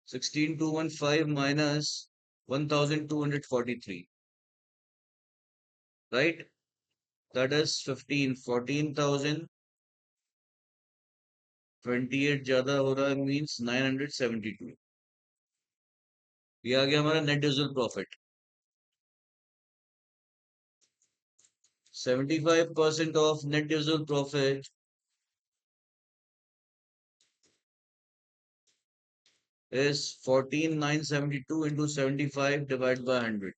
16,215 minus 1,243, right? That is 15, 14,028 ज्यादा हो रहा है, मीन्स 972। ये आ गया हमारा net divisible profit. 75% of net divisible profit is 14,972 into 75 divided by 100,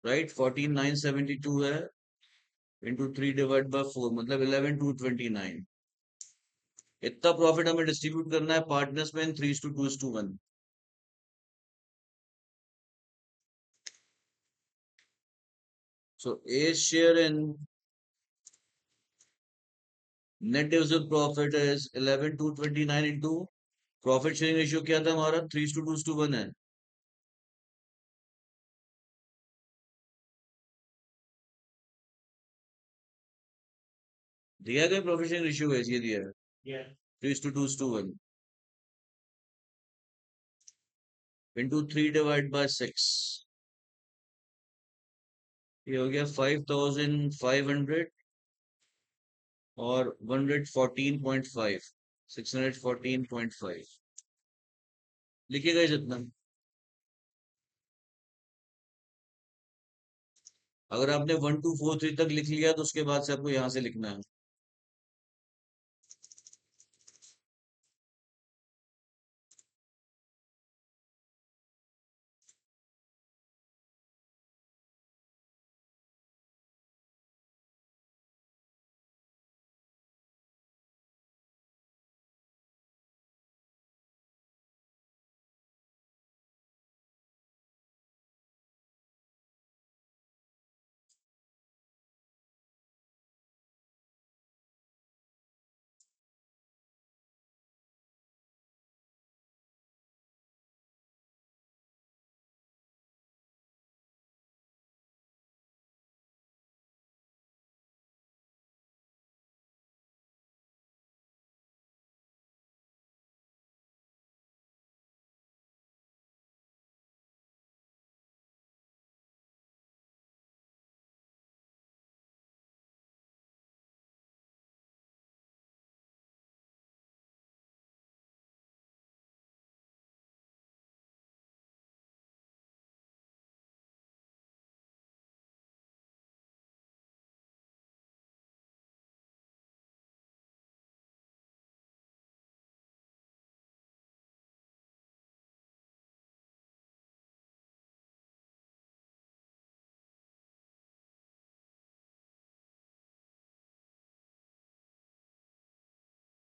right? 14,972 है into 3 divided by 4, मतलब 11,229। इतना प्रॉफिट हमें डिस्ट्रीब्यूट करना है पार्टनर्स में 3:2:1। So A's share in net divisible profit is 11,229 into profit sharing ratio क्या था हमारा, 3:2:1 है। दिया गया प्रॉफिट शेयरिंग रेशियो है, ये दिया है 3:2:1 into 3 divided by 6। ये हो गया 5,500 और 114.5, 614.5 लिखिएगा जितना। अगर आपने 1 2 4 3 तक लिख लिया तो उसके बाद से आपको यहां से लिखना है।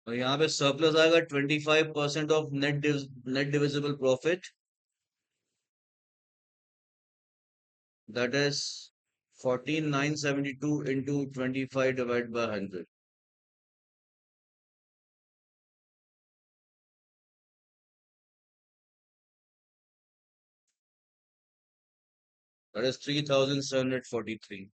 और यहाँ पे सरप्लस आएगा 25% of net divisible profit, that is 14,972 into 25 divided by 100. That is 3,743.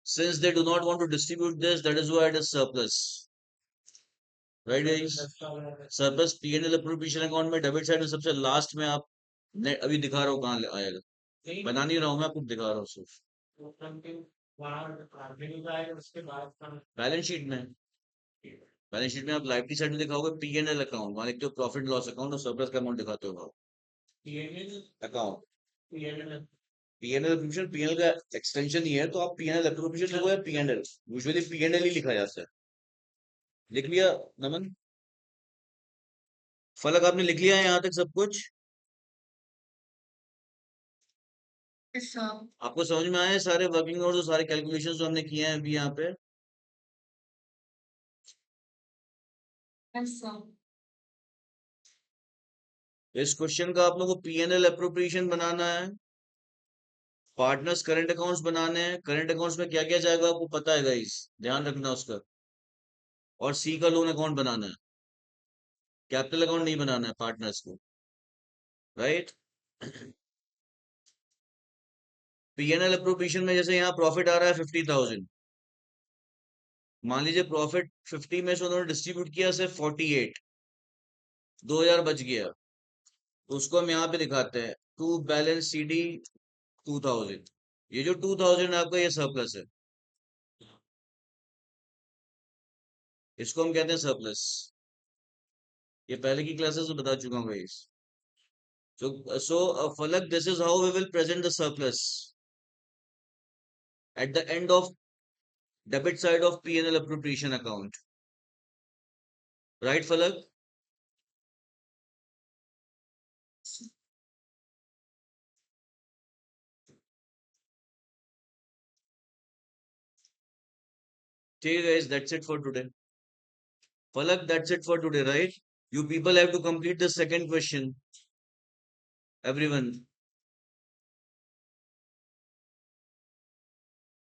Since they do not want to distribute this, that is why it is surplus. Right guys? Surplus P&L appropriation account में debit side में सबसे last में आप अभी दिखा रहा हूँ कहाँ आएगा, बना नहीं रहा हूँ मैं, आपको दिखा रहा हूँ सिर्फ बैलेंस शीट में। बैलेंस शीट में आप लाइबिलिटी साइड में दिखाओगे P&L अकाउंट, वहां लिखते हो प्रॉफिट लॉस अकाउंट और सरप्लस का अमाउंट दिखाते हो अकाउंट। P&L अप्रोप्रिएशन P&L का एक्सटेंशन ही है, तो आप P&L अप्रोप्रिएशन लिखो या P&L, यूजुअली P&L ही लिखा जाता है। लिख लिया नमन? फलक आपने लिख लिया है यहाँ तक सब कुछ? आपको समझ में आए सारे वर्किंग नोट्स और सारे कैलकुलेशंस जो हमने किए हैं अभी यहाँ पे? इस क्वेश्चन का आप लोगों को P&L अप्रोप्रिएशन बनाना है, पार्टनर्स करंट अकाउंट्स बनाने हैं। करंट अकाउंट्स में क्या क्या जाएगा आपको पता है गाइस, ध्यान रखना उसका। और सी का लोन अकाउंट बनाना है, कैपिटल अकाउंट नहीं बनाना है पार्टनर्स को, राइट? P&L अप्रोप्रिएशन में जैसे यहाँ प्रॉफिट आ रहा है 50,000, मान लीजिए प्रॉफिट 50 में से उन्होंने डिस्ट्रीब्यूट किया सिर्फ 48, 2,000 बच गया, तो उसको हम यहाँ पे दिखाते हैं टू बैलेंस CD 2,000। ये जो 2,000 है आपका, ये सरप्लस है, इसको हम कहते हैं सरप्लस। ये पहले की क्लासेस में बता चुका हूँ guys. So Falak, this is how we will present the surplus at the end of debit side of P&L appropriation account, right Falak? Okay guys, that's it for today. Falak, that's it for today, right? You people have to complete the second question, everyone.